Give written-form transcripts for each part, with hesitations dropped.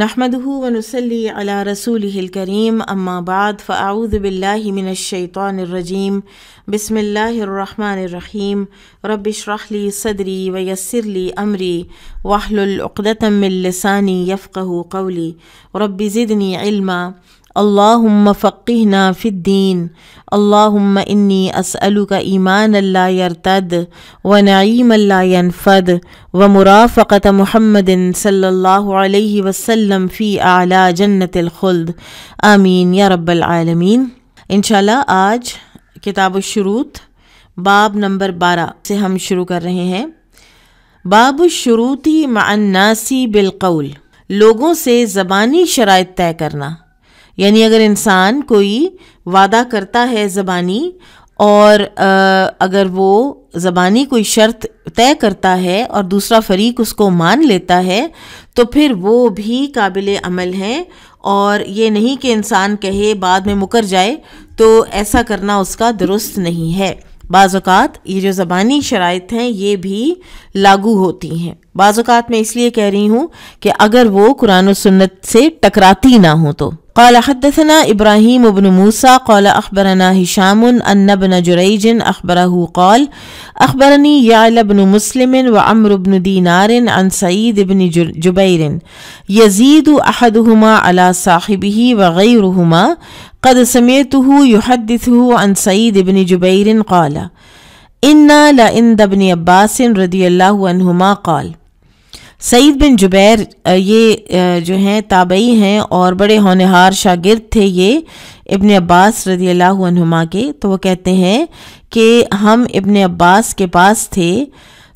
نحمده ونصلي على رسوله الكريم اما بعد فاعوذ بالله من الشيطان الرجيم بسم الله الرحمن الرحيم رب اشرح لي صدري ويسر لي امري واحلل عقدة من لساني يفقهوا قولي رب زدني علما اللهم فقهنا في الدين اللهم إني أسألك إيمانا لا يرتد ونعيما لا ينفد ومرافقة محمد صلی اللہ علیہ وسلم فی اعلی جنت الخلد آمین یا رب العالمین۔ انشاءاللہ آج کتاب الشروط باب نمبر 12 سے ہم شروع کر رہے ہیں۔ باب الشروطی مع الناس بالقول، لوگوں سے زبانی شرائط طے کرنا، یعنی اگر انسان کوئی وعدہ کرتا ہے زبانی اور اگر وہ زبانی کوئی شرط طے کرتا ہے اور دوسرا فریق اس کو مان لیتا ہے تو پھر وہ بھی قابل عمل ہے، اور یہ نہیں کہ انسان کہے بعد میں مکر جائے، تو ایسا کرنا اس کا درست نہیں ہے۔ بعض اوقات یہ جو زبانی شرائط ہیں یہ بھی لاگو ہوتی ہیں، بعض اوقات میں اس لیے کہہ رہی ہوں کہ اگر وہ قرآن و سنت سے ٹکراتی نہ ہوں تو۔ قال حدثنا ابراہیم بن موسیٰ قال اخبرنا ہشام ان ابن جریج اخبره قال اخبرنی یعلا بن مسلم وعمر بن دینار عن سعید بن جبیر یزید احدهما على صاحبه وغیرهما قد سمعته يحدثه عن سعید بن جبیر قال انا لعند ابن عباس رضی اللہ عنہما قال۔ سعید بن جبیر یہ جو ہیں تابعی ہیں اور بڑے ہونہار شاگرد تھے یہ ابن عباس رضی اللہ عنہما کے، تو وہ کہتے ہیں کہ ہم ابن عباس کے پاس تھے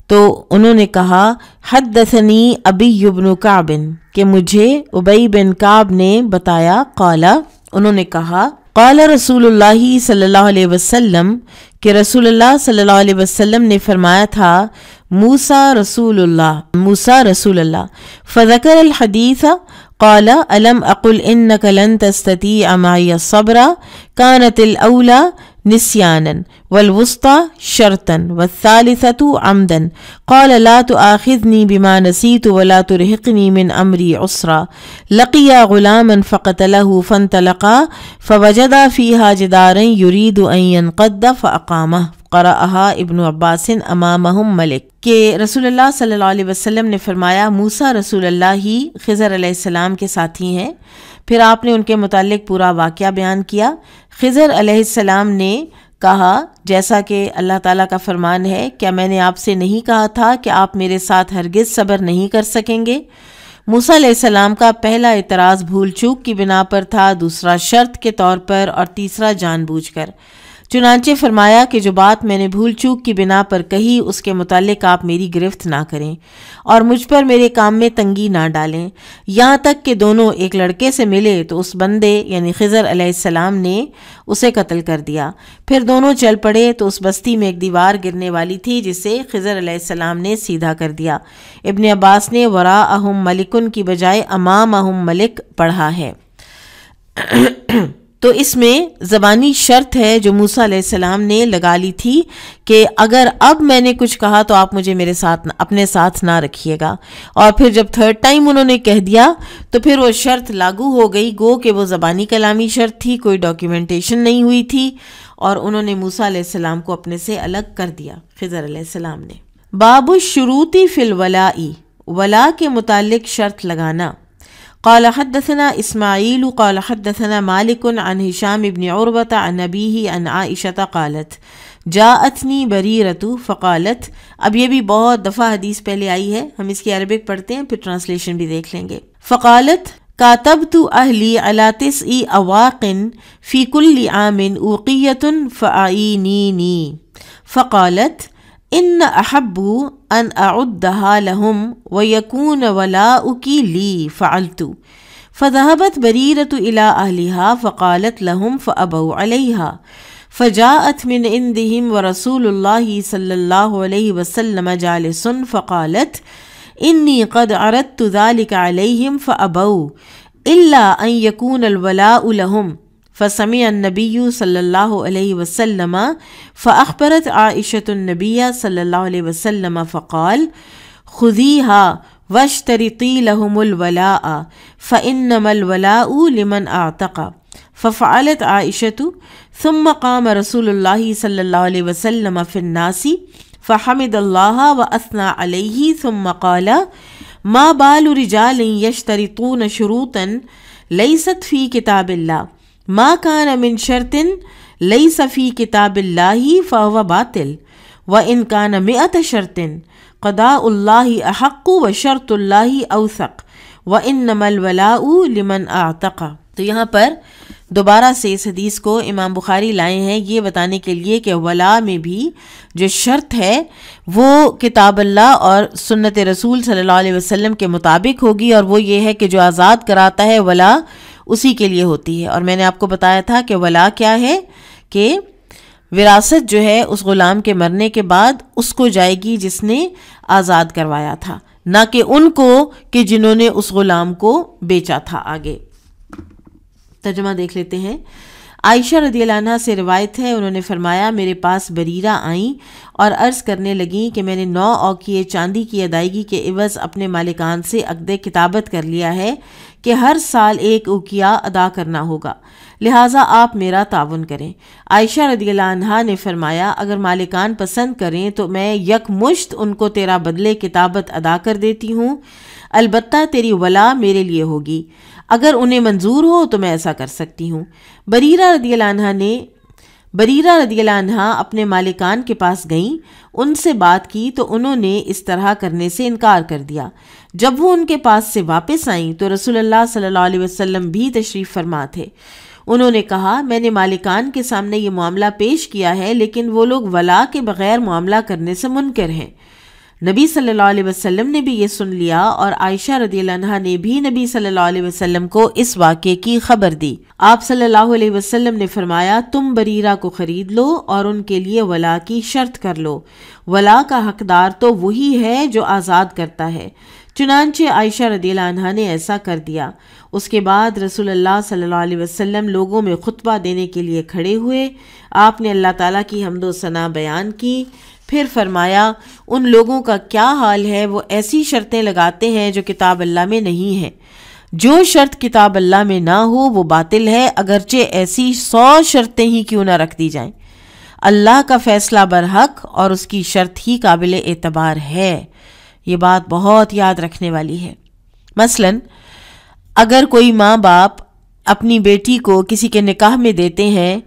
تو انہوں نے کہا حدثنی ابی بن کعب، کہ مجھے ابی بن کعب نے بتایا، قال انہوں نے کہا قال رسول اللہ صلی اللہ علیہ وسلم، کہ رسول اللہ صلی اللہ علیہ وسلم نے فرمایا تھا موسیٰ رسول اللہ فذکر الحدیث قال الم اقل انک لن تستطیع معی الصبر كانت الاولى نسیانا والوسطى شرطا والثالثة عمدا قال لا تؤاخذني بما نسيت ولا ترهقني من امری عسرا لقيا غلاما فقتله فانطلقا فوجدا فيها جدارا يريد ان ينقض فاقامه قرأها ابن عباس امامهم ملک، کہ رسول اللہ صلی اللہ علیہ وسلم نے فرمایا موسیٰ رسول اللہ ہی خضر علیہ السلام کے ساتھی ہیں۔ پھر آپ نے ان کے متعلق پورا واقعہ بیان کیا۔ خضر علیہ السلام نے کہا جیسا کہ اللہ تعالیٰ کا فرمان ہے، کیا میں نے آپ سے نہیں کہا تھا کہ آپ میرے ساتھ ہرگز صبر نہیں کر سکیں گے؟ موسیٰ علیہ السلام کا پہلا اعتراض بھول چوک کی بنا پر تھا، دوسرا شرط کے طور پر، اور تیسرا جان بوجھ کر۔ چنانچہ فرمایا کہ جو بات میں نے بھول چوک کی بنا پر کہی اس کے متعلق آپ میری گرفت نہ کریں اور مجھ پر میرے کام میں تنگی نہ ڈالیں، یہاں تک کہ دونوں ایک لڑکے سے ملے تو اس بندے یعنی خضر علیہ السلام نے اسے قتل کر دیا۔ پھر دونوں چل پڑے تو اس بستی میں ایک دیوار گرنے والی تھی جسے خضر علیہ السلام نے سیدھا کر دیا۔ ابن عباس نے وراءہم ملکن کی بجائے امامہم ملک پڑھا ہے۔ تو اس میں زبانی شرط ہے جو موسیٰ علیہ السلام نے لگا لی تھی کہ اگر اب میں نے کچھ کہا تو آپ مجھے میرے ساتھ اپنے ساتھ نہ رکھیے گا، اور پھر جب تھرڈ ٹائم انہوں نے کہہ دیا تو پھر وہ شرط لاگو ہو گئی، گو کہ وہ زبانی کلامی شرط تھی، کوئی ڈاکیومنٹیشن نہیں ہوئی تھی، اور انہوں نے موسیٰ علیہ السلام کو اپنے سے الگ کر دیا خضر علیہ السلام نے۔ باب الشروط فی الولاء، ولا کے متعلق شرط لگانا۔ قال حدثنا اسماعیل قال حدثنا مالک عن ہشام بن عروۃ عن ابیہ عن عائشۃ قالت جاءتنی بریرۃ فقالت، اب یہ بھی بہت دفعہ حدیث پہلے آئی ہے، ہم اس کی عربک پڑھتے ہیں پھر ٹرانسلیشن بھی دیکھ لیں گے۔ فقالت کاتبت اہلی علی 9 اواق فی کل عام اوقیۃ فاعینینی فقالت ان احب ان اعدها لهم ويكون ولاؤك لي فعلت فذهبت بريرة الى اهلها فقالت لهم فابوا عليها فجاءت من عندهم ورسول الله صلى الله عليه وسلم جالس فقالت اني قد عرضت ذلك عليهم فابوا الا ان يكون الولاء لهم فسمع النبی صلی اللہ علیہ وسلم فأخبرت عائشة النبی صلی اللہ علیہ وسلم فقال خذیها واشترطی لهم الولاء فإنما الولاء لمن اعتق ففعلت عائشة ثم قام رسول الله صلى الله عليه وسلم في الناس فحمد الله وأثنى عليه ثم قال ما بال رجال يشترطون شروطا ليست في كتاب الله ما كان من شرط ليس في كتاب الله فهو باطل وإن كان 100 شرط قضاء الله أحق وشرط الله أوثق وإنما الولاء لمن اعتق۔ تو یہاں پر دوبارہ سے اس حدیث کو امام بخاری لائے ہیں یہ بتانے کے لیے کہ ولا میں بھی جو شرط ہے وہ کتاب اللہ اور سنت رسول صلی اللہ علیہ وسلم کے مطابق ہوگی، اور وہ یہ ہے کہ جو آزاد کراتا ہے ولا اسی کے لیے ہوتی ہے۔ اور میں نے آپ کو بتایا تھا کہ ولا کیا ہے، کہ وراثت جو ہے اس غلام کے مرنے کے بعد اس کو جائے گی جس نے آزاد کروایا تھا، نہ کہ ان کو کہ جنہوں نے اس غلام کو بیچا تھا۔ آگے ترجمہ دیکھ لیتے ہیں۔ عائشہ رضی اللہ عنہ سے روایت ہے، انہوں نے فرمایا میرے پاس بریرہ آئیں اور عرض کرنے لگیں کہ میں نے 9 اوقیے چاندی کی ادائیگی کے عوض اپنے مالکان سے عقد کتابت کر لیا ہے کہ ہر سال 1 اوقیہ ادا کرنا ہوگا، لہٰذا آپ میرا تعاون کریں۔ عائشہ رضی اللہ عنہا نے فرمایا اگر مالکان پسند کریں تو میں یک مشت ان کو تیرا بدلے کتابت ادا کر دیتی ہوں، البتہ تیری ولا میرے لیے ہوگی، اگر انہیں منظور ہو تو میں ایسا کر سکتی ہوں۔ بریرہ رضی اللہ عنہ اپنے مالکان کے پاس گئیں، ان سے بات کی تو انہوں نے اس طرح کرنے سے انکار کر دیا۔ جب وہ ان کے پاس سے واپس آئیں تو رسول اللہ صلی اللہ علیہ وسلم بھی تشریف فرما تھے۔ انہوں نے کہا میں نے مالکان کے سامنے یہ معاملہ پیش کیا ہے، لیکن وہ لوگ ولا کے بغیر معاملہ کرنے سے منکر ہیں۔ نبی صلی اللہ علیہ وسلم نے بھی یہ سن لیا اور عائشہ رضی اللہ عنہا نے بھی نبی صلی اللہ علیہ وسلم کو اس واقعے کی خبر دی۔ آپ صلی اللہ علیہ وسلم نے فرمایا تم بریرہ کو خرید لو اور ان کے لیے ولا کی شرط کر لو، ولا کا حقدار تو وہی ہے جو آزاد کرتا ہے۔ چنانچہ عائشہ رضی اللہ عنہا نے ایسا کر دیا۔ اس کے بعد رسول اللہ صلی اللہ علیہ وسلم لوگوں میں خطبہ دینے کے لیے کھڑے ہوئے، آپ نے اللہ تعالیٰ کی حمد و ثنا بیان کی، پھر فرمایا ان لوگوں کا کیا حال ہے وہ ایسی شرطیں لگاتے ہیں جو کتاب اللہ میں نہیں ہیں، جو شرط کتاب اللہ میں نہ ہو وہ باطل ہے، اگرچہ ایسی 100 شرطیں ہی کیوں نہ رکھ دی جائیں۔ اللہ کا فیصلہ برحق اور اس کی شرط ہی قابل اعتبار ہے۔ یہ بات بہت یاد رکھنے والی ہے۔ مثلا اگر کوئی ماں باپ اپنی بیٹی کو کسی کے نکاح میں دیتے ہیں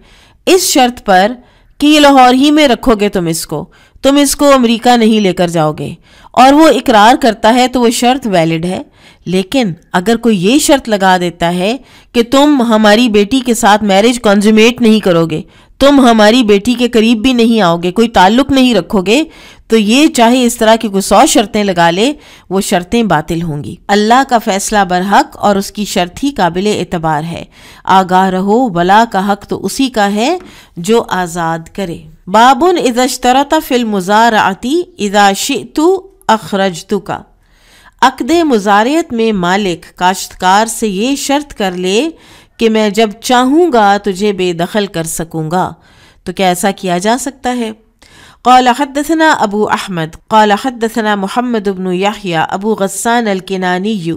اس شرط پر کہ یہ لاہور ہی میں رکھو گے تم اس کو امریکہ نہیں لے کر جاؤ گے، اور وہ اقرار کرتا ہے تو وہ شرط ویلڈ ہے۔ لیکن اگر کوئی یہ شرط لگا دیتا ہے کہ تم ہماری بیٹی کے ساتھ میرج کنزومیٹ نہیں کرو گے، تم ہماری بیٹی کے قریب بھی نہیں آؤ گے، کوئی تعلق نہیں رکھو گے، تو یہ چاہے اس طرح کی کوئی 100 شرطیں لگا لے وہ شرطیں باطل ہوں گی۔ اللہ کا فیصلہ برحق اور اس کی شرط ہی قابل اعتبار ہے۔ آگاہ رہو ولا کا حق تو اسی کا ہے جو آزاد کرے۔ باب اذا اشترط فی المزارعۃ اذا شئت اخرجتک۔ عقد مزارعت میں مالک کاشتکار سے یہ شرط کر لے کہ میں جب چاہوں گا تجھے بے دخل کر سکوں گا، تو کیا ایسا کیا جا سکتا ہے؟ قال حدثنا ابو احمد قال حدثنا محمد بن يحيى ابو غسان الكناني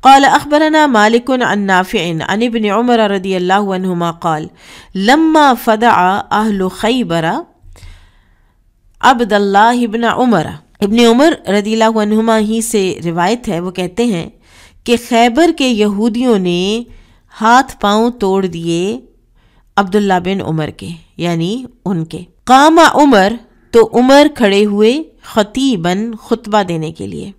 قال اخبرنا مالك عن نافع عن ابن عمر رضي الله عنهما قال لما فدع اهل خيبر عبد الله بن عمر، ابن عمر رضی اللہ عنہما ہی سے روایت ہے، وہ کہتے ہیں کہ خیبر کے یہودیوں نے ہاتھ پاؤں توڑ دیے عبداللہ بن عمر کے، یعنی ان کے۔ قام عمر، تو عمر کھڑے ہوئے، خطیباً، خطبہ دینے کے لیے۔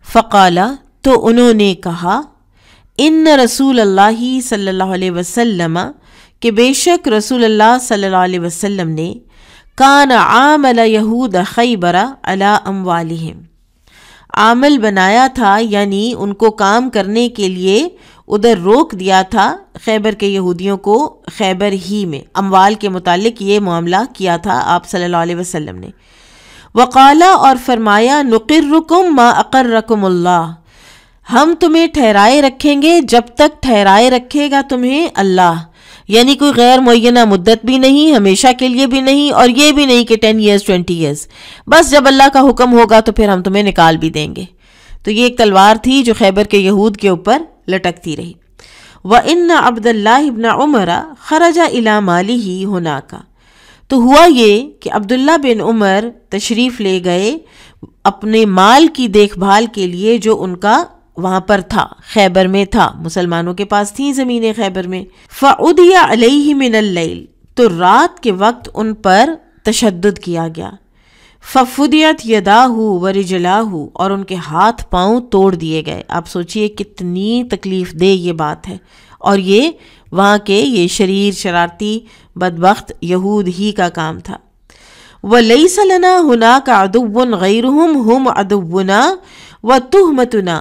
فقالا، تو انہوں نے کہا، ان رسول اللہ صلی اللہ علیہ وسلم، کہ بے شک رسول اللہ صلی اللہ علیہ وسلم نے کان عامل یہود خیبر علی اموالہم، عامل بنایا تھا یعنی ان کو کام کرنے کے لیے ادھر روک دیا تھا خیبر کے یہودیوں کو، خیبر ہی میں اموال کے متعلق یہ معاملہ کیا تھا آپ صلی اللہ علیہ وسلم نے۔ وقالا، اور فرمایا، نقرکم ما اقرکم اللہ، ہم تمہیں ٹھہرائے رکھیں گے جب تک ٹھہرائے رکھے گا تمہیں اللہ، یعنی کوئی غیر معینہ مدت بھی نہیں، ہمیشہ کے لیے بھی نہیں، اور یہ بھی نہیں کہ 10 ایئرز 20 ایئرز، بس جب اللہ کا حکم ہوگا تو پھر ہم تمہیں نکال بھی دیں گے۔ تو یہ ایک تلوار تھی جو خیبر کے یہود کے اوپر لٹکتی رہی۔ وَإِنَّ عَبْدَ اللَّهِ بْنَ عُمَرَ خَرَجَ إِلَى مَالِهِ هُنَاكَ، تو ہوا یہ کہ عبداللہ بن عمر تشریف لے گئے اپنے مال کی دیکھ بھال کے لیے جو ان کا وہاں پر تھا، خیبر میں تھا، مسلمانوں کے پاس تھیں زمینیں خیبر میں۔ فَعُدِيَ عَلَيْهِ مِنَ اللَّيْلِ، تو رات کے وقت ان پر تشدد کیا گیا۔ فَفُدِيَتْ يَدَاهُ وَرِجْلَاهُ، اور ان کے ہاتھ پاؤں توڑ دیے گئے۔ آپ سوچئے کتنی تکلیف دہ یہ بات ہے، اور یہ وہاں کے یہ شریر شرارتی بدبخت یہود ہی کا کام تھا۔ وَلَيْسَ لَنَا هُنَاكَ عَدُوٌّ غَيْرُهُمْ هُمْ عَدُوُّنَا وَتُهْمَتُنَا،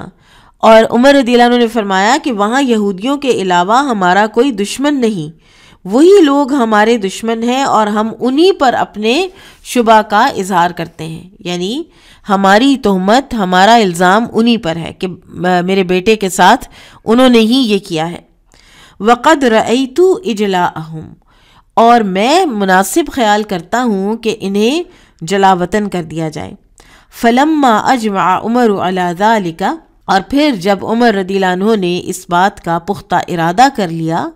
اور عمر رضی اللہ عنہ نے فرمایا کہ وہاں یہودیوں کے علاوہ ہمارا کوئی دشمن نہیں، وہی لوگ ہمارے دشمن ہیں اور ہم انہی پر اپنے شبہ کا اظہار کرتے ہیں، یعنی ہماری تہمت، ہمارا الزام انہی پر ہے کہ میرے بیٹے کے ساتھ انہوں نے ہی یہ کیا ہے۔ وَقَدْ رَأَيْتُ إِجْلَاءَهُمْ، اور میں مناسب خیال کرتا ہوں کہ انہیں جلا وطن کر دیا جائے۔ فَلَمَّا أَجْمَعَ عُمَرُ عَلَى ذَلِكَ، اور پھر جب عمر رضی اللہ عنہ نے اس بات کا پختہ ارادہ کر لیا،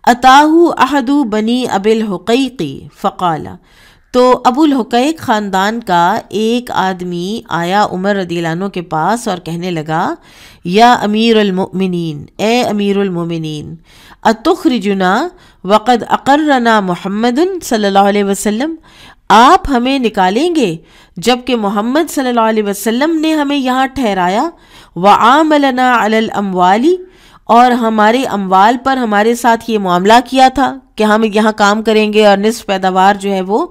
اتاہ احد بنی ابی الحقیق فقال، تو ابو الحقیق خاندان کا ایک آدمی آیا عمر رضی اللہ عنہ کے پاس اور کہنے لگا، یا امیر المؤمنین، اے امیر المؤمنین، اتخرجنا وقد اقرنا محمد صلی اللہ علیہ وسلم، آپ ہمیں نکالیں گے جبکہ محمد صلی اللہ علیہ وسلم نے ہمیں یہاں ٹھہرایا، وعاملنا علی الاموال، اور ہمارے اموال پر ہمارے ساتھ یہ معاملہ کیا تھا کہ ہم یہاں کام کریں گے اور نصف پیداوار جو ہے وہ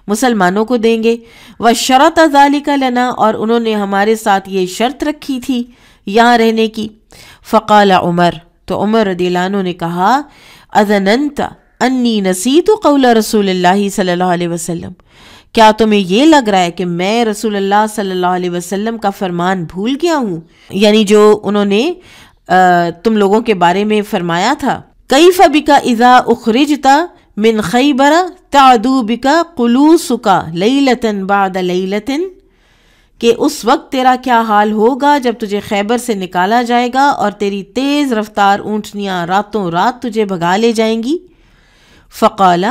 مسلمانوں کو دیں گے، وَشَرَطَ ذَلِكَ لَنَا، اور انہوں نے ہمارے ساتھ یہ شرط رکھی تھی یہاں رہنے کی۔ فقال عمر، تو عمر رضی اللہ عنہ نے کہا، اذننت انی نسیت قول رسول اللہ صلی اللہ علیہ وسلم، کیا تمہیں یہ لگ رہا ہے کہ میں رسول اللہ صلی اللہ علیہ وسلم کا فرمان بھول گیا ہوں، یعنی جو انہوں نے تم لوگوں کے بارے میں فرمایا تھا، کیف بک اذا اخرجت من خیبر تعدو بک قلوسک لیلۃ بعد لیلۃ، کہ اس وقت تیرا کیا حال ہوگا جب تجھے خیبر سے نکالا جائے گا اور تیری تیز رفتار اونٹنیاں راتوں رات تجھے بھگا لے جائیں گی۔ فقال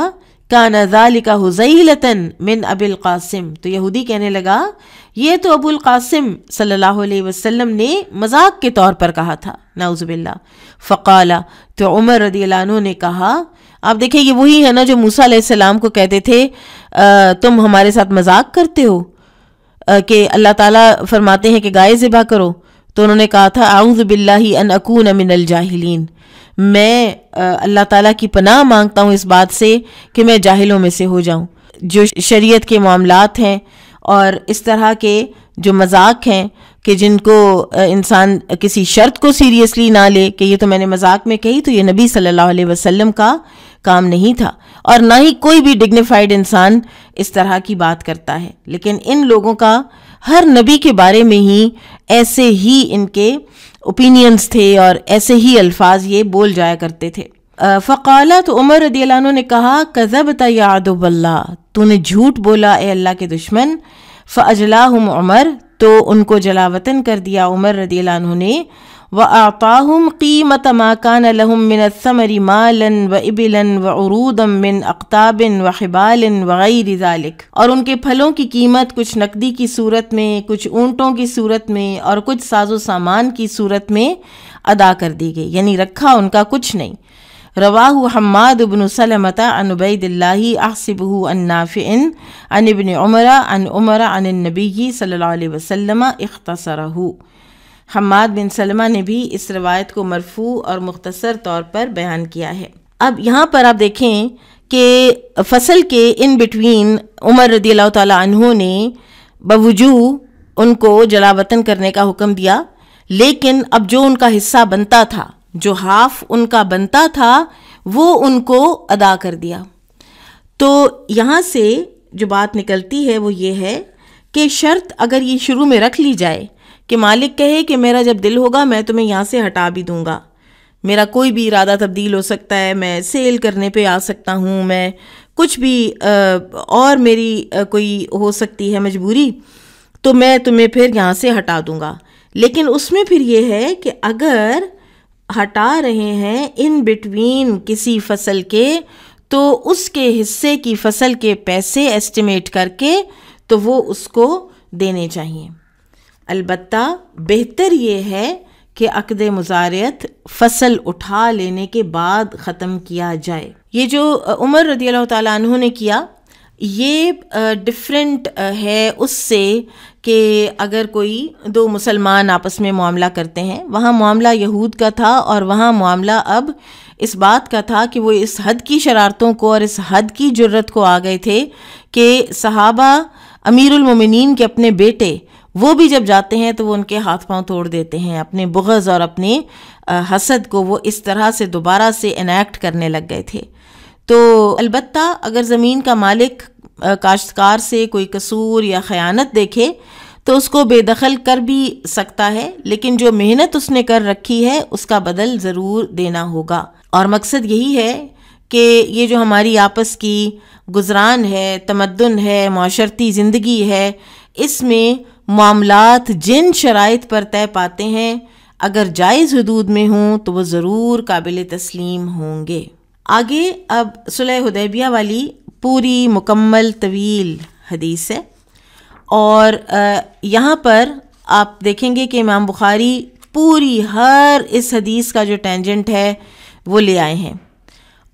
کان ذلک حذیلۃ من ابی القاسم، تو یہودی کہنے لگا یہ تو ابو القاسم صلی اللہ علیہ وسلم نے مذاق کے طور پر کہا تھا، نعوذ باللہ۔ فقال، تو عمر رضی اللہ عنہ نے کہا، آپ دیکھیں یہ وہی ہے نا جو موسیٰ علیہ السلام کو کہتے تھے تم ہمارے ساتھ مذاق کرتے ہو، کہ اللہ تعالیٰ فرماتے ہیں کہ گائے ذبح کرو، تو انہوں نے کہا تھا اعوذ باللہ ان اکون من الجاہلین، میں اللہ تعالیٰ کی پناہ مانگتا ہوں اس بات سے کہ میں جاہلوں میں سے ہو جاؤں۔ جو شریعت کے معاملات ہیں اور اس طرح کے جو مذاق ہیں کہ جن کو انسان کسی شرط کو سیریسلی نہ لے کہ یہ تو میں نے مذاق میں کہی، تو یہ نبی صلی اللہ علیہ وسلم کا کام نہیں تھا، اور نہ ہی کوئی بھی ڈگنیفائڈ انسان اس طرح کی بات کرتا ہے۔ لیکن ان لوگوں کا ہر نبی کے بارے میں ہی ایسے ہی ان کے اوپینینز تھے اور ایسے ہی الفاظ یہ بول جایا کرتے تھے۔ فقال، تو عمر رضی اللہ عنہ نے کہا، کذبت یا عدو اللہ، تو نے جھوٹ بولا اے اللہ کے دشمن۔ فاجلاہم عمر، تو ان کو جلا وطن کر دیا عمر رضی اللہ عنہ نے۔ وَأَعْطَاهُمْ قِيمَةَ مَا كَانَ لَهُم مِّنَ الثَّمَرِ مَالًا وَإِبِلًا وَعُرُودًا مِّنْ أَقْطَابٍ وَحِبَالٍ وَغَيْرِ ذَلِكَ، اور ان کے پھلوں کی قیمت کچھ نقدی کی صورت میں، کچھ اونٹوں کی صورت میں اور کچھ ساز و سامان کی صورت میں ادا کر دی گئی، یعنی رکھا ان کا کچھ نہیں۔ رواہ حماد بن سلمۃ عن عبید اللہ احسبہ عن نافع عن ابن عمر عن عمر عن النبی صلی اللہ علیہ وسلم اختصرہ۔ حماد بن سلمہ نے بھی اس روایت کو مرفوع اور مختصر طور پر بیان کیا ہے۔ اب یہاں پر آپ دیکھیں کہ فصل کے ان بٹوین عمر رضی اللہ تعالی عنہ نے بوجوہ ان کو جلا وطن کرنے کا حکم دیا، لیکن اب جو ان کا حصہ بنتا تھا، جو ہاف ان کا بنتا تھا، وہ ان کو ادا کر دیا۔ تو یہاں سے جو بات نکلتی ہے وہ یہ ہے کہ شرط اگر یہ شروع میں رکھ لی جائے کہ مالک کہے کہ میرا جب دل ہوگا میں تمہیں یہاں سے ہٹا بھی دوں گا، میرا کوئی بھی ارادہ تبدیل ہو سکتا ہے، میں سیل کرنے پہ آ سکتا ہوں، میں کچھ بھی اور میری کوئی ہو سکتی ہے مجبوری، تو میں تمہیں پھر یہاں سے ہٹا دوں گا۔ لیکن اس میں پھر یہ ہے کہ اگر ہٹا رہے ہیں ان بٹوین کسی فصل کے تو اس کے حصے کی فصل کے پیسے ایسٹیمیٹ کر کے تو وہ اس کو دینے چاہیے۔ البتہ بہتر یہ ہے کہ عقد مزارعت فصل اٹھا لینے کے بعد ختم کیا جائے۔ یہ جو عمر رضی اللہ تعالیٰ عنہ نے کیا یہ ڈفرینٹ ہے اس سے کہ اگر کوئی دو مسلمان آپس میں معاملہ کرتے ہیں، وہاں معاملہ یہود کا تھا اور وہاں معاملہ اب اس بات کا تھا کہ وہ اس حد کی شرارتوں کو اور اس حد کی جرت کو آ گئے تھے کہ صحابہ امیر المومنین کے اپنے بیٹے وہ بھی جب جاتے ہیں تو وہ ان کے ہاتھ پاؤں توڑ دیتے ہیں، اپنے بغض اور اپنے حسد کو وہ اس طرح سے دوبارہ سے انیکٹ کرنے لگ گئے تھے۔ تو البتہ اگر زمین کا مالک کاشتکار سے کوئی قصور یا خیانت دیکھے تو اس کو بے دخل کر بھی سکتا ہے، لیکن جو محنت اس نے کر رکھی ہے اس کا بدل ضرور دینا ہوگا۔ اور مقصد یہی ہے کہ یہ جو ہماری آپس کی گزران ہے، تمدن ہے، معاشرتی زندگی ہے، اس میں معاملات جن شرائط پر طے پاتے ہیں اگر جائز حدود میں ہوں تو وہ ضرور قابل تسلیم ہوں گے۔ آگے اب صلح حدیبیہ والی پوری مکمل طویل حدیث ہے، اور یہاں پر آپ دیکھیں گے کہ امام بخاری پوری ہر اس حدیث کا جو ٹینجنٹ ہے وہ لے آئے ہیں،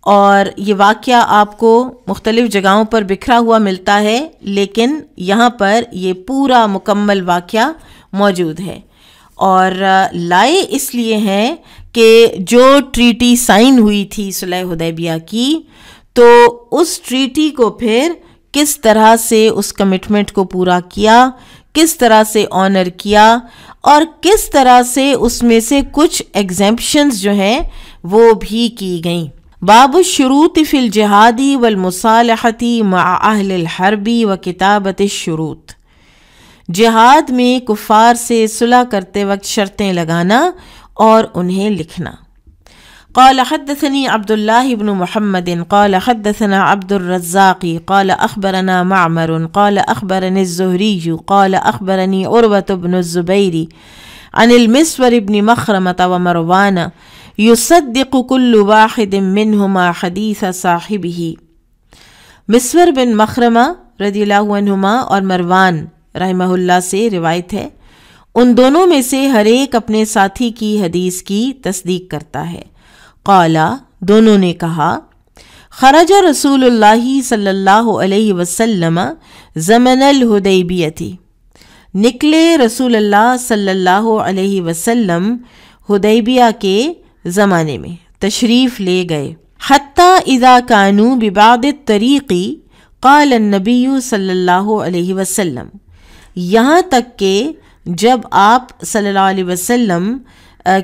اور یہ واقعہ آپ کو مختلف جگہوں پر بکھرا ہوا ملتا ہے، لیکن یہاں پر یہ پورا مکمل واقعہ موجود ہے۔ اور لائے اس لیے ہیں کہ جو ٹریٹی سائن ہوئی تھی صلح حدیبیہ کی، تو اس ٹریٹی کو پھر کس طرح سے اس کمٹمنٹ کو پورا کیا، کس طرح سے آنر کیا، اور کس طرح سے اس میں سے کچھ ایگزیمپشنز جو ہیں وہ بھی کی گئیں۔ باب الشروط فی الجہاد والمصالحۃ مع اہل الحرب وکتابۃ الشروط، جہاد میں کفار سے صلح کرتے وقت شرطیں لگانا اور انہیں لکھنا۔ قال حدثني عبد الله بن محمد قال حدثنا عبد الرزاق قال أخبرنا معمر قال أخبرني الزهري قال أخبرني عروة بن الزبير عن المسور بن مخرمة ومروان يصدق كل واحد منهما حديث صاحبه۔ مسور بن مخرمہ رضی اللہ عنہما اور مروان رحمہ اللہ سے روایت ہے، ان دونوں میں سے ہر ایک اپنے ساتھی کی حدیث کی تصدیق کرتا ہے۔ قالا، دونوں نے کہا، خرج رسول اللہ صلی اللہ علیہ وسلم زمن الحدیبیہ، نکلے رسول اللہ صلی اللہ علیہ وسلم حدیبیہ کے زمانے میں، تشریف لے گئے۔ حتی اذا کانوا ببعض الطریق قال النبی صلی اللہ علیہ وسلم، یہاں تک کہ جب آپ صلی اللہ علیہ وسلم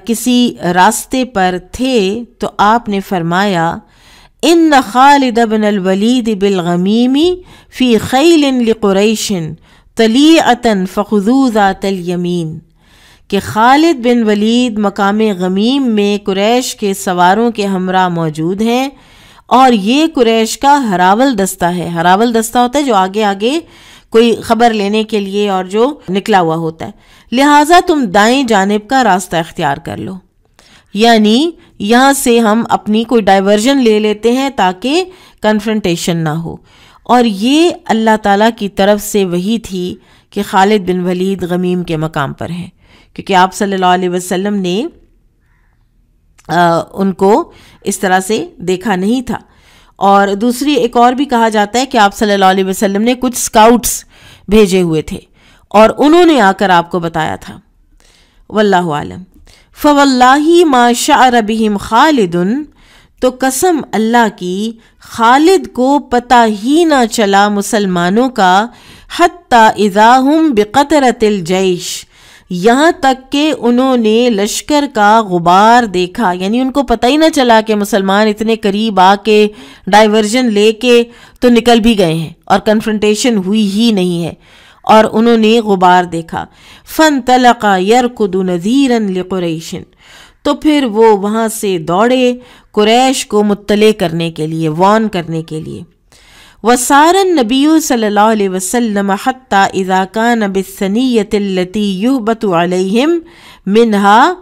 کسی راستے پر تھے تو آپ نے فرمایا، ان خالد بن الولید بالغمیم فی خیل لقریش طلیعۃ فخذوا ذات الیمین، کہ خالد بن ولید مقام غمیم میں قریش کے سواروں کے ہمراہ موجود ہیں، اور یہ قریش کا ہراول دستہ ہے۔ ہراول دستہ ہوتا ہے جو آگے آگے کوئی خبر لینے کے لیے اور جو نکلا ہوا ہوتا ہے، لہٰذا تم دائیں جانب کا راستہ اختیار کر لو، یعنی یہاں سے ہم اپنی کوئی ڈائیورژن لے لیتے ہیں تاکہ کنفرنٹیشن نہ ہو۔ اور یہ اللہ تعالیٰ کی طرف سے وحی تھی کہ خالد بن ولید غمیم کے مقام پر ہیں، کیونکہ آپ صلی اللہ علیہ وسلم نے ان کو اس طرح سے دیکھا نہیں تھا۔ اور دوسری ایک اور بھی کہا جاتا ہے کہ آپ صلی اللہ علیہ وسلم نے کچھ سکاؤٹس بھیجے ہوئے تھے اور انہوں نے آ کر آپ کو بتایا تھا، واللہ عالم۔ فواللہ ما شعر بہم خالد، تو قسم اللہ کی خالد کو پتہ ہی نہ چلا مسلمانوں کا، حتی اذا ہم بقطرۃ الجیش، یہاں تک کہ انہوں نے لشکر کا غبار دیکھا، یعنی ان کو پتہ ہی نہ چلا کہ مسلمان اتنے قریب آ کے ڈائیورژن لے کے تو نکل بھی گئے ہیں اور کنفرنٹیشن ہوئی ہی نہیں ہے، اور انہوں نے غبار دیکھا۔ فانطلق یرکض نذیرا لقریش، تو پھر وہ وہاں سے دوڑے قریش کو مطلع کرنے کے لیے، وارن کرنے کے لیے۔ وصار النبی صلی اللہ علیہ وسلم حتی اذا کان بالثنیۃ التی یہبط علیہم منہا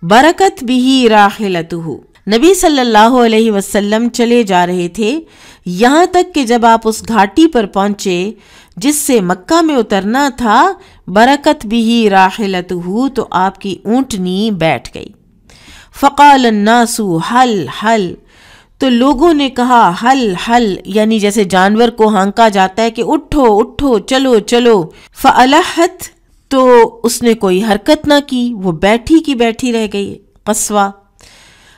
برکت بہ راحلتہ، نبی صلی اللہ علیہ وسلم چلے جا رہے تھے یہاں تک کہ جب آپ اس گھاٹی پر پہنچے جس سے مکہ میں اترنا تھا، برکت بہ راحلتہ، تو آپ کی اونٹنی بیٹھ گئی۔ فقال الناس حل حل، تو لوگوں نے کہا حل حل، یعنی جیسے جانور کو ہانکا جاتا ہے کہ اٹھو اٹھو چلو چلو۔ فالحت، تو اس نے کوئی حرکت نہ کی، وہ بیٹھی کی بیٹھی رہ گئی۔ قصوہ،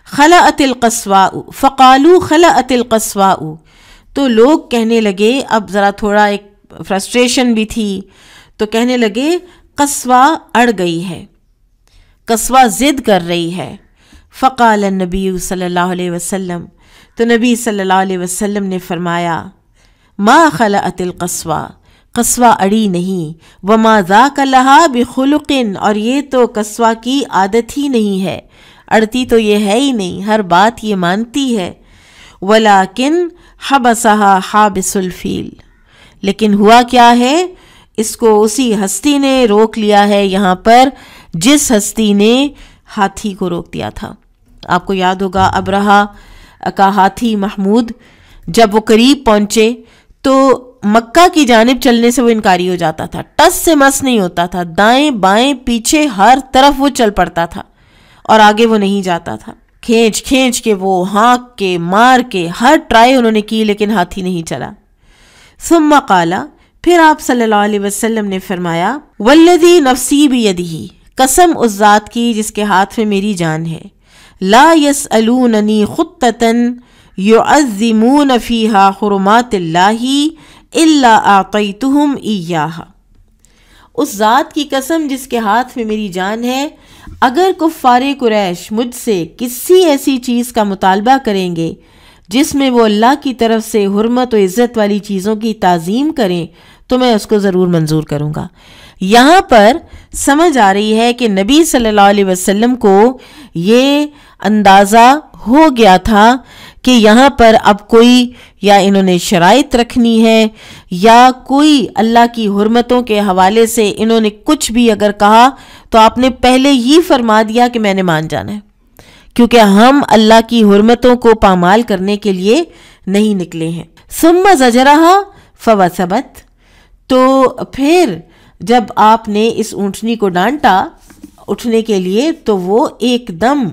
خلعت القصواء، فقالوا خلعت القصواء، تو لوگ کہنے لگے، اب ذرا تھوڑا ایک فرسٹریشن بھی تھی، تو کہنے لگے قصوہ اڑ گئی ہے، قصوہ ضد کر رہی ہے۔ فقال النبی صلی اللہ علیہ وسلم، تو نبی صلی اللہ علیہ وسلم نے فرمایا ما خلعت القصواء، قصوہ اڑی نہیں، وما ذاک لہا بخلق، اور یہ تو قصوہ کی عادت ہی نہیں ہے، اڑتی تو یہ ہے ہی نہیں، ہر بات یہ مانتی ہے۔ ولیکن حبسہا حابس الفیل، لیکن ہوا کیا ہے، اس کو اسی ہستی نے روک لیا ہے یہاں پر جس ہستی نے ہاتھی کو روک دیا تھا۔ آپ کو یاد ہوگا ابرہہ کا ہاتھی محمود، جب وہ قریب پہنچے تو مکہ کی جانب چلنے سے وہ انکاری ہو جاتا تھا، ٹس سے مس نہیں ہوتا تھا، دائیں بائیں پیچھے ہر طرف وہ چل پڑتا تھا اور آگے وہ نہیں جاتا تھا۔ کھینچ کھینچ کے وہ ہانک کے مار کے ہر ٹرائی انہوں نے کی لیکن ہاتھی نہیں چلا۔ ثم قال، پھر آپ صلی اللہ علیہ وسلم نے فرمایا والذی نفسی بیدہ، قسم اس ذات کی جس کے ہاتھ میں میری جان ہے، لا یسألوننی خطۃ یعظمون فیہا حرمات اللہ الا اعطیتہم ایہا، اس ذات کی قسم جس کے ہاتھ میں میری جان ہے، اگر کفار قریش مجھ سے کسی ایسی چیز کا مطالبہ کریں گے جس میں وہ اللہ کی طرف سے حرمت و عزت والی چیزوں کی تعظیم کریں تو میں اس کو ضرور منظور کروں گا۔ یہاں پر سمجھ آ رہی ہے کہ نبی صلی اللہ علیہ وسلم کو یہ اندازہ ہو گیا تھا کہ یہاں پر اب کوئی یا انہوں نے شرائط رکھنی ہے یا کوئی اللہ کی حرمتوں کے حوالے سے انہوں نے کچھ بھی اگر کہا تو آپ نے پہلے ہی فرما دیا کہ میں نے مان جانا ہے، کیونکہ ہم اللہ کی حرمتوں کو پامال کرنے کے لیے نہیں نکلے ہیں۔ ثم زجرہا فوثبت، تو پھر جب آپ نے اس اونٹنی کو ڈانٹا اٹھنے کے لیے تو وہ ایک دم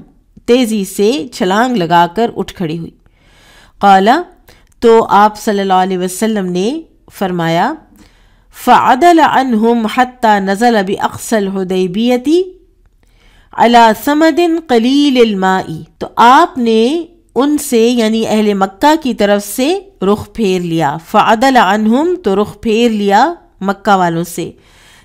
تیزی سے چھلانگ لگا کر اٹھ کھڑی ہوئی۔ قال، تو آپ صلی اللہ علیہ وسلم نے فرمایا فعدل عنہم حتی نزل باقصى الحدیبیۃ علی ثمد قلیل الماء، تو آپ نے ان سے یعنی اہل مکہ کی طرف سے رخ پھیر لیا، فعدل عنہم تو رخ پھیر لیا مکہ والوں سے،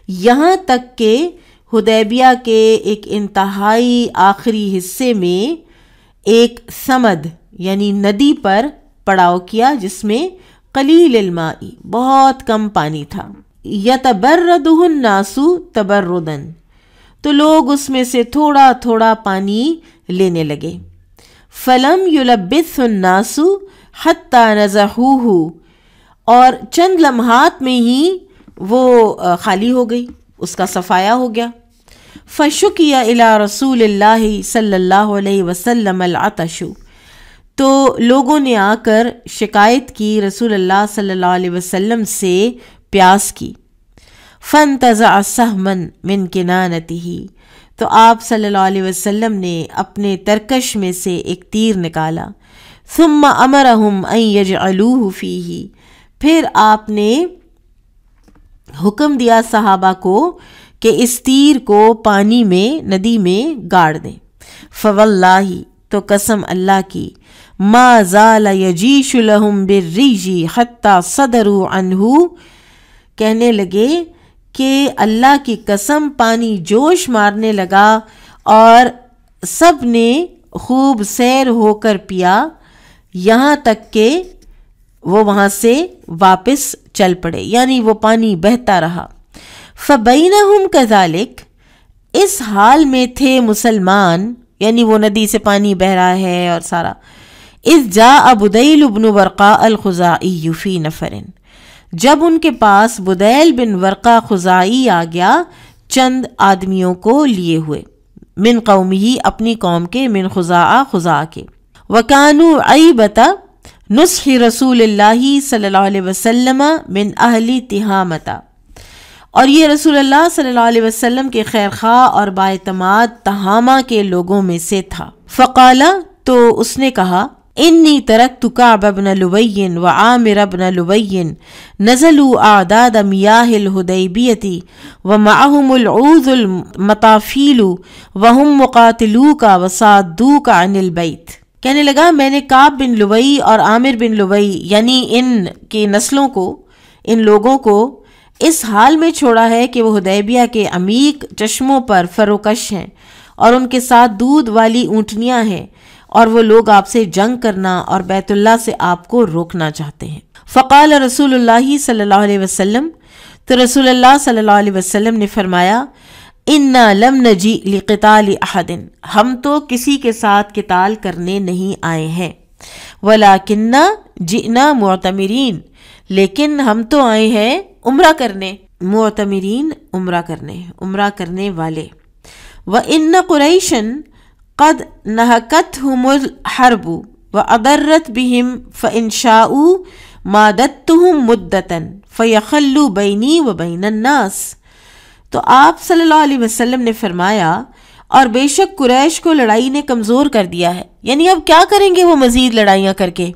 یہاں تک کہ حدیبیہ کے ایک انتہائی آخری حصے میں ایک سمد یعنی ندی پر پڑاؤ کیا جس میں قلیل الماء بہت کم پانی تھا، یتبردہ الناس تبردن، تو لوگ اس میں سے تھوڑا تھوڑا پانی لینے لگے۔ فلم یلبث الناس حتی نزحوہ، اور چند لمحات میں ہی وہ خالی ہو گئی، اس کا صفایا ہو گیا۔ فشکی الی رسول اللہ صلی اللہ علیہ وسلم العطش، تو لوگوں نے آ کر شکایت کی رسول اللہ صلی اللہ علیہ وسلم سے پیاس کی۔ فانتزع سہما من کنانتہ، تو آپ صلی اللہ علیہ وسلم نے اپنے ترکش میں سے ایک تیر نکالا۔ ثم امرہم ان یجعلوہ فیہ، پھر آپ نے حکم دیا صحابہ کو کہ اس تیر کو پانی میں ندی میں گاڑ دیں۔ فواللہ، تو قسم اللہ کی، ما زال یجیش لہم بالریج حتی صدروا عنہ، کہنے لگے کہ اللہ کی قسم پانی جوش مارنے لگا اور سب نے خوب سیر ہو کر پیا یہاں تک کہ وہ وہاں سے واپس چل پڑے، یعنی وہ پانی بہتا رہا۔ فبینہم کذالک، اس حال میں تھے مسلمان، یعنی وہ ندی سے پانی بہ رہا ہے اور سارا، اذ جاء بدیل بن ورقاء الخزاعی فی نفر، جب ان کے پاس بدیل بن ورقا خزاعی آ گیا چند آدمیوں کو لیے ہوئے، من قومہ اپنی قوم کے، من خزاع کے، وکانوا عیبۃ نصح رسول اللہ صلی اللہ علیہ وسلم من اہل تہامۃ، اور یہ رسول اللہ صلی اللہ علیہ وسلم کے خیر خواہ اور بااعتماد تہامہ کے لوگوں میں سے تھا۔ فقال، تو اس نے کہا، انی ترکت کعب بن لبی وعامر بن لبی نزلوا اعداد میاہ الحدیبیۃ ومعهم العوذ المطافیل وهم مقاتلوک وصادوک عن البیت۔ کہنے لگا میں نے کعب بن لبی اور عامر بن لبی یعنی ان کی نسلوں کو، ان لوگوں کو اس حال میں چھوڑا ہے کہ وہ حدیبیہ کے عمیق چشموں پر فروکش ہیں اور ان کے ساتھ دودھ والی اونٹنیاں ہیں، اور وہ لوگ آپ سے جنگ کرنا اور بیت اللہ سے آپ کو روکنا چاہتے ہیں۔ فقال رسول اللہ صلی اللہ علیہ وسلم، تو رسول اللہ صلی اللہ علیہ وسلم نے فرمایا، انا لم نجی لقتال احد، ہم تو کسی کے ساتھ قتال کرنے نہیں آئے ہیں، ولکننا جئنا معتمرین، لیکن ہم تو آئے ہیں عمرہ کرنے، معتمرین عمرہ کرنے والے۔ وَإِنَّ قُرَيْشًا قد نہکتہم الحرب وأضرت بهم فإن شاءوا مادتهم مدة فيخلوا بینی وبین الناس۔ تو آپ صلی اللہ علیہ وسلم نے فرمایا، اور بے شک قریش کو لڑائی نے کمزور کر دیا ہے، یعنی اب کیا کریں گے وہ مزید لڑائیاں کر کے،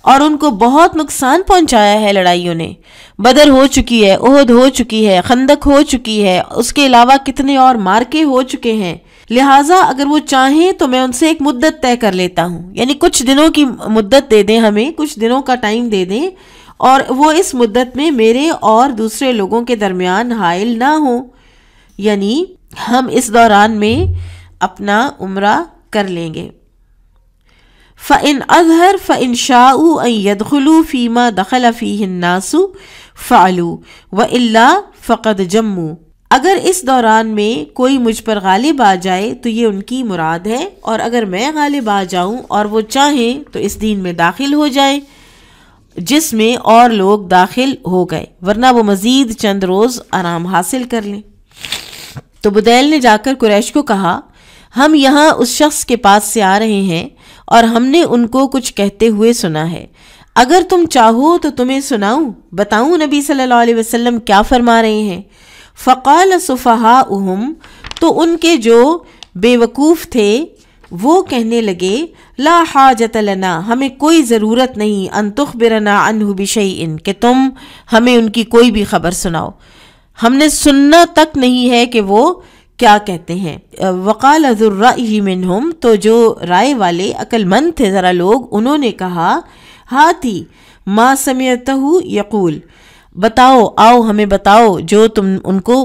اور ان کو بہت نقصان پہنچایا ہے لڑائیوں نے۔ بدر ہو چکی ہے، احد ہو چکی ہے، خندق ہو چکی ہے، اس کے علاوہ کتنے اور مارکے ہو چکے ہیں، لہٰذا اگر وہ چاہیں تو میں ان سے ایک مدت طے کر لیتا ہوں، یعنی کچھ دنوں کی مدت دے دیں، ہمیں کچھ دنوں کا ٹائم دے دیں، اور وہ اس مدت میں میرے اور دوسرے لوگوں کے درمیان حائل نہ ہوں، یعنی ہم اس دوران میں اپنا عمرہ کر لیں گے۔ فَإِنْ أَظْهَرْ فَإِنْ شَاءُوا أَنْ يَدْخُلُوا فِي مَا دَخَلَ فِيهِ النَّاسُ فَعَلُوا وَإِلَّا فَقَدْ جَمُّوا، اگر اس دوران میں کوئی مجھ پر غالب آ جائے تو یہ ان کی مراد ہے، اور اگر میں غالب آ جاؤں اور وہ چاہیں تو اس دین میں داخل ہو جائیں جس میں اور لوگ داخل ہو گئے، ورنہ وہ مزید چند روز آرام حاصل کر لیں۔ تو بدیل نے جا کر قریش کو کہا، ہم یہاں اس شخص کے پاس سے آ رہے ہیں اور ہم نے ان کو کچھ کہتے ہوئے سنا ہے، اگر تم چاہو تو تمہیں بتاؤں نبی صلی اللہ علیہ وسلم کیا فرما رہے ہیں۔ فقال صفہاؤہم، تو ان کے جو بے وقوف تھے وہ کہنے لگے، لا حاجت لنا، ہمیں کوئی ضرورت نہیں، ان تخبرنا عنہ بشیء، کہ تم ہمیں ان کی کوئی بھی خبر سناؤ، ہم نے سننا تک نہیں ہے کہ وہ کیا کہتے ہیں۔ وقال ذو الرأی منہم، تو جو رائے والے عقل مند تھے ذرا لوگ، انہوں نے کہا، ہاتی ما سمعتہ یقول، بتاؤ، آؤ ہمیں بتاؤ جو تم ان کو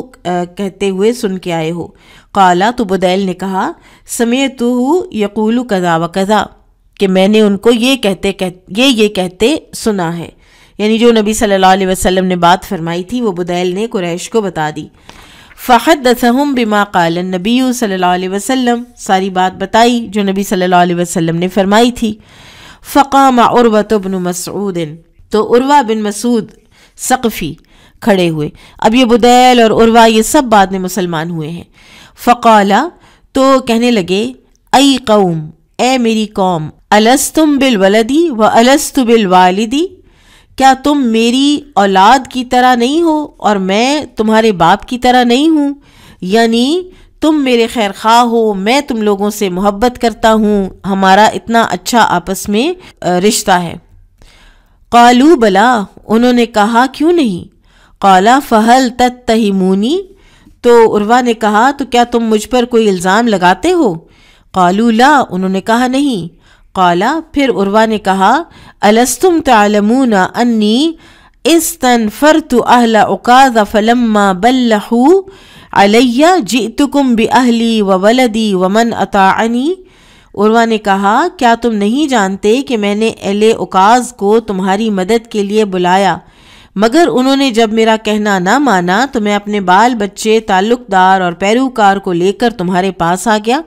کہتے ہوئے سن کے آئے ہو۔ قالا، تو بدیل نے کہا، سمعتہ یقول کذا و کذا، کہ میں نے ان کو یہ کہتے سنا ہے، یعنی جو نبی صلی اللہ علیہ وسلم نے بات فرمائی تھی وہ بدیل نے قریش کو بتا دی۔ فحدثہم بما قال النبی صلی اللہ علیہ وسلم، ساری بات بتائی جو نبی صلی اللہ علیہ وسلم نے فرمائی تھی۔ فقام عروۃ بن مسعود، تو عروہ بن مسعود ثقفی کھڑے ہوئے، اب یہ بدیل اور عروہ یہ سب بعد میں مسلمان ہوئے ہیں۔ فقالا، تو کہنے لگے، ای قوم، اے میری قوم، الستم بالولدی و الست بالوالدی، کیا تم میری اولاد کی طرح نہیں ہو اور میں تمہارے باپ کی طرح نہیں ہوں، یعنی تم میرے خیر خواہ ہو، میں تم لوگوں سے محبت کرتا ہوں، ہمارا اتنا اچھا آپس میں رشتہ ہے۔ قالوا بلا، انہوں نے کہا کیوں نہیں۔ قالا فہل تتہمونی، تو عروہ نے کہا تو کیا تم مجھ پر کوئی الزام لگاتے ہو۔ قالوا لا، انہوں نے کہا نہیں۔ قالا، پھر عروہ نے کہا، الستم تعلمون انی استنفرت اہل عکاظ فلما بلحوا علی جئتکم باہلی وولدی ومن اطاعنی۔ عروہ نے کہا، کیا تم نہیں جانتے کہ میں نے اہل عکاظ کو تمہاری مدد کے لیے بلایا، مگر انہوں نے جب میرا کہنا نہ مانا تو میں اپنے بال بچے، تعلق دار اور پیروکار کو لے کر تمہارے پاس آ گیا۔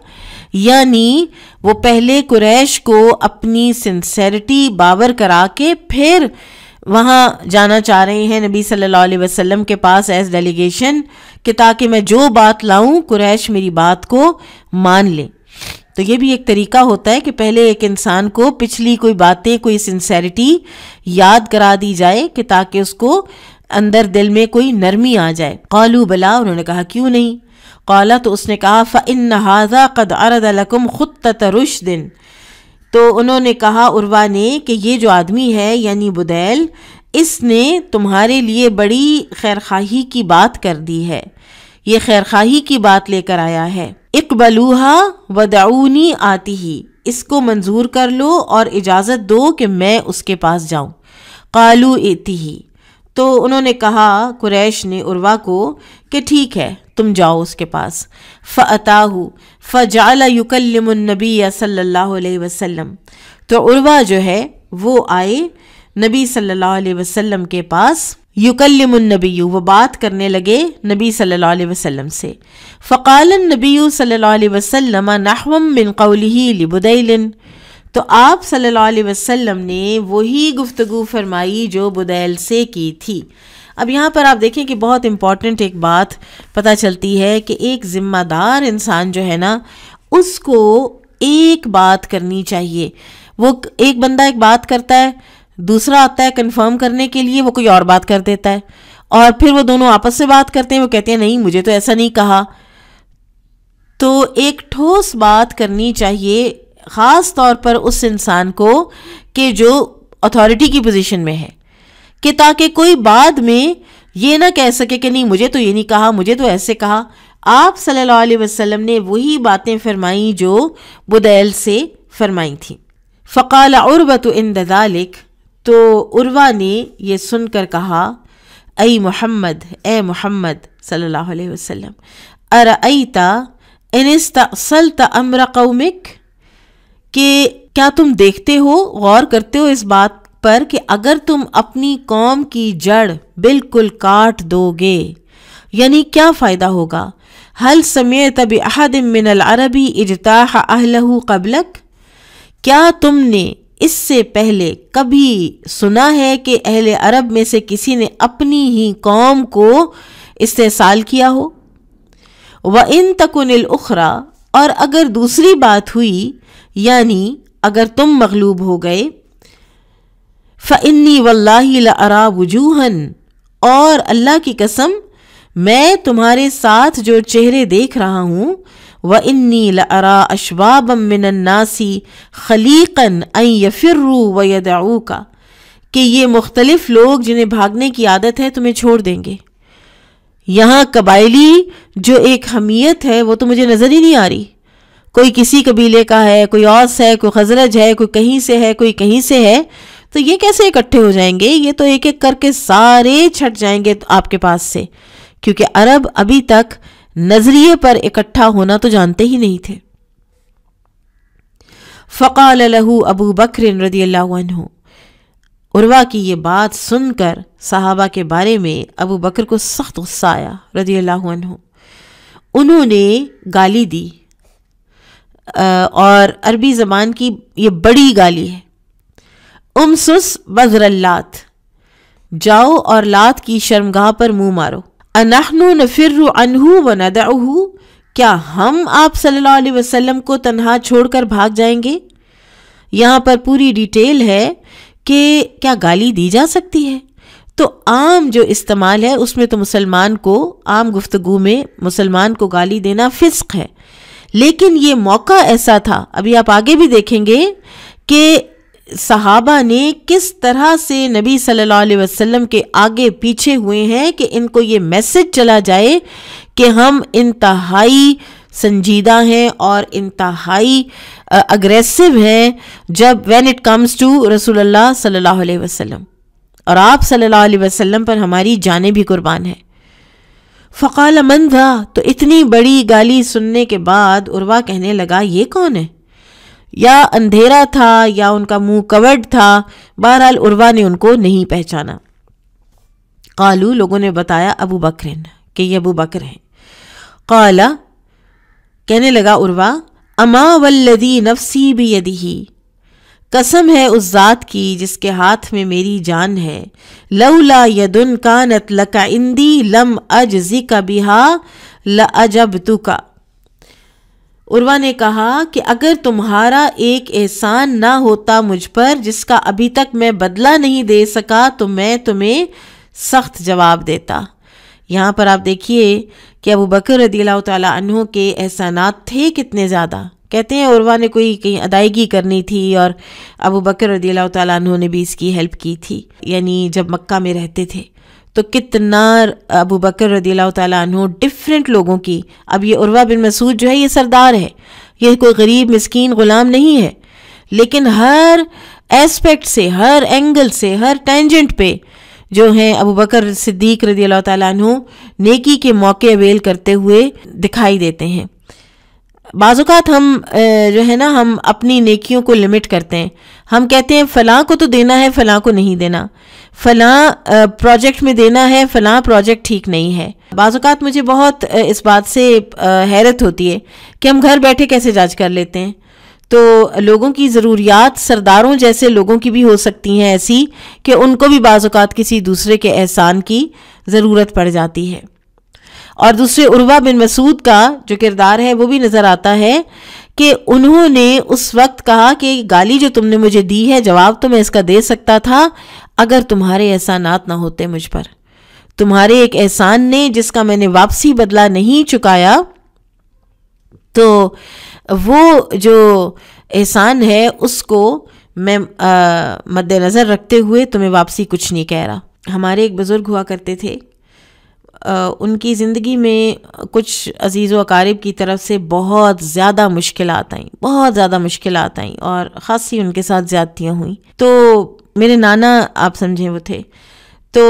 یعنی وہ پہلے قریش کو اپنی سنسیریٹی باور کرا کے پھر وہاں جانا چاہ رہے ہیں نبی صلی اللہ علیہ وسلم کے پاس ایز ڈیلیگیشن، کہ تاکہ میں جو بات لاؤں قریش میری بات کو مان لیں۔ تو یہ بھی ایک طریقہ ہوتا ہے کہ پہلے ایک انسان کو پچھلی کوئی باتیں، کوئی سنسیریٹی یاد کرا دی جائے کہ تاکہ اس کو اندر دل میں کوئی نرمی آ جائے۔ قالوا بلا، انہوں نے کہا کیوں نہیں۔ قالا، تو اس نے کہا فإن هذا قد عرض لكم خطة رشد، تو انہوں نے کہا عروہ نے کہ یہ جو آدمی ہے یعنی بدیل، اس نے تمہارے لیے بڑی خیرخواہی کی بات کر دی ہے، یہ خیرخواہی کی بات لے کر آیا ہے۔ اقبلوها ودعونی آتیہ، اس کو منظور کر لو اور اجازت دو کہ میں اس کے پاس جاؤں۔ قالوا ائتیہ، تو انہوں نے کہا قریش نے عروہ کو کہ ٹھیک ہے تم جاؤ اس کے پاس۔ فأتاہ فجعل یکلم النبی صلی اللہ علیہ وسلم، تو عروہ جو ہے وہ آئے نبی صلی اللہ علیہ وسلم کے پاس۔ یکلم النبی، وہ بات کرنے لگے نبی صلی اللہ علیہ وسلم سے۔ فقال النبی صلی اللہ علیہ وسلم نحو من قولہ لبدیل، تو آپ صلی اللہ علیہ وسلم نے وہی گفتگو فرمائی جو بدیل سے کی تھی۔ اب یہاں پر آپ دیکھیں کہ بہت امپورٹنٹ ایک بات پتہ چلتی ہے کہ ایک ذمہ دار انسان جو ہے نا، اس کو ایک بات کرنی چاہیے۔ وہ ایک بندہ ایک بات کرتا ہے، دوسرا آتا ہے کنفرم کرنے کے لیے، وہ کوئی اور بات کر دیتا ہے، اور پھر وہ دونوں آپس سے بات کرتے ہیں، وہ کہتے ہیں نہیں مجھے تو ایسا نہیں کہا۔ تو ایک ٹھوس بات کرنی چاہیے، خاص طور پر اس انسان کو کہ جو اتھارٹی کی پوزیشن میں ہے، کہ تاکہ کوئی بعد میں یہ نہ کہہ سکے کہ نہیں مجھے تو یہ نہیں کہا، مجھے تو ایسے کہا۔ آپ صلی اللہ علیہ وسلم نے وہی باتیں فرمائیں جو بدیل سے فرمائی تھیں۔ فقال عروۃ عند ذلک، تو عروہ نے یہ سن کر کہا اے محمد، اے محمد صلی اللہ علیہ وسلم، ارأیت ان استأصلت امر قومک، کہ کیا تم دیکھتے ہو، غور کرتے ہو اس بات پر کہ اگر تم اپنی قوم کی جڑ بالکل کاٹ دو گے یعنی کیا فائدہ ہوگا۔ هل سمعت بأحد من العرب اجتاح اہلہ قبلک، کیا تم نے اس سے پہلے کبھی سنا ہے کہ اہل عرب میں سے کسی نے اپنی ہی قوم کو استحصال کیا ہو۔ وَإِن تَكُنِ الْأُخْرَى، اور اگر دوسری بات ہوئی یعنی اگر تم مغلوب ہو گئے، فَإِنِّي وَاللَّهِ لَأَرَى وُجُوهًا، اور اللہ کی قسم میں تمہارے ساتھ جو چہرے دیکھ رہا ہوں، وَإِنِّي لَأَرَى أَشْوَابًا مِّنَ النَّاسِ خَلِيقًا أَن يَفِرُّوا وَيَدَعُوكَ، کہ یہ مختلف لوگ جنہیں بھاگنے کی عادت ہے تمہیں چھوڑ دیں گے۔ یہاں قبائلی جو ایک حمیت ہے وہ تو مجھے نظر ہی نہیں آ رہی، کوئی کسی قبیلے کا ہے، کوئی اوس ہے، کوئی خزرج ہے، کوئی کہیں سے ہے، کوئی کہیں سے ہے، تو یہ کیسے اکٹھے ہو جائیں گے؟ یہ تو ایک ایک کر کے سارے چھٹ جائیں گے آپ کے پاس سے، کیونکہ عرب ابھی تک نظریے پر اکٹھا ہونا تو جانتے ہی نہیں تھے۔ فقال له ابو بکر رضی اللہ عنہ، عروہ کی یہ بات سن کر صحابہ کے بارے میں ابو بکر کو سخت غصہ آیا رضی اللہ عنہ۔ انہوں نے گالی دی، اور عربی زبان کی یہ بڑی گالی ہے۔ امسس بذر اللات، جاؤ اور لات کی شرمگاہ پر منہ مارو۔ انحن نفر عنہ وندعہ، کیا ہم آپ صلی اللہ علیہ وسلم کو تنہا چھوڑ کر بھاگ جائیں گے؟ یہاں پر پوری ڈیٹیل ہے کہ کیا گالی دی جا سکتی ہے؟ تو عام جو استعمال ہے اس میں تو مسلمان کو، عام گفتگو میں مسلمان کو گالی دینا فسق ہے، لیکن یہ موقع ایسا تھا، ابھی آپ آگے بھی دیکھیں گے کہ صحابہ نے کس طرح سے نبی صلی اللہ علیہ وسلم کے آگے پیچھے ہوئے ہیں کہ ان کو یہ میسج چلا جائے کہ ہم انتہائی سنجیدہ ہیں اور انتہائی اگریسو ہیں جب وین اٹ کمز ٹو رسول اللہ صلی اللہ علیہ وسلم، اور آپ صلی اللہ علیہ وسلم پر ہماری جانیں بھی قربان ہیں۔ فقال من ذا، تو اتنی بڑی گالی سننے کے بعد عروہ کہنے لگا یہ کون ہے؟ یا اندھیرا تھا یا ان کا منہ کورڈ تھا، بہرحال عروہ نے ان کو نہیں پہچانا۔ قالو لوگوں نے بتایا ابو بکر کہ یہ ابو بکر ہیں. قال کہنے لگا عروہ اما والذی نفسی بیدہ قسم ہے اس ذات کی جس کے ہاتھ میں میری جان ہے لولا یدن کانت لک عندی لم اجزک بہا لاجبتک. عروہ نے کہا کہ اگر تمہارا ایک احسان نہ ہوتا مجھ پر جس کا ابھی تک میں بدلہ نہیں دے سکا تو میں تمہیں سخت جواب دیتا. یہاں پر آپ دیکھیے کہ ابو بکر رضی اللہ تعالیٰ عنہ کے احسانات تھے کتنے زیادہ. کہتے ہیں عروہ نے کوئی کہیں ادائیگی کرنی تھی اور ابو بکر رضی اللہ تعالیٰ عنہ نے بھی اس کی ہیلپ کی تھی. یعنی جب مکہ میں رہتے تھے تو کتنا ابو بکر رضی اللہ تعالیٰ عنہ ڈفرینٹ لوگوں کی. اب یہ عروہ بن مسعود جو ہے یہ سردار ہے, یہ کوئی غریب مسکین غلام نہیں ہے, لیکن ہر ایسپیکٹ سے, ہر اینگل سے, ہر ٹینجنٹ پہ جو ہیں ابو بکر صدیق رضی اللہ تعالیٰ عنہ نیکی کے موقع اویل کرتے ہوئے دکھائی دیتے ہیں. بعض اوقات ہم جو ہے نا ہم اپنی نیکیوں کو لمٹ کرتے ہیں. ہم کہتے ہیں فلاں کو تو دینا ہے, فلاں کو نہیں دینا, فلاں پروجیکٹ میں دینا ہے, فلاں پروجیکٹ ٹھیک نہیں ہے. بعض اوقات مجھے بہت اس بات سے حیرت ہوتی ہے کہ ہم گھر بیٹھے کیسے جج کر لیتے ہیں. تو لوگوں کی ضروریات سرداروں جیسے لوگوں کی بھی ہو سکتی ہیں ایسی کہ ان کو بھی بعض اوقات کسی دوسرے کے احسان کی ضرورت پڑ جاتی ہے. اور دوسرے عروہ بن مسعود کا جو کردار ہے وہ بھی نظر آتا ہے کہ انہوں نے اس وقت کہا کہ گالی جو تم نے مجھے دی ہے جواب تو میں اس کا دے سکتا تھا اگر تمہارے احسانات نہ ہوتے مجھ پر. تمہارے ایک احسان نے جس کا میں نے واپسی بدلہ نہیں چکایا تو وہ جو احسان ہے اس کو میں مد نظر رکھتے ہوئے تمہیں واپسی کچھ نہیں کہہ رہا. ہمارے ایک بزرگ ہوا کرتے تھے, ان کی زندگی میں کچھ عزیز و اقارب کی طرف سے بہت زیادہ مشکلات آئیں اور خاصی ان کے ساتھ زیادتیاں ہوئیں. تو میرے نانا آپ سمجھیں وہ تھے, تو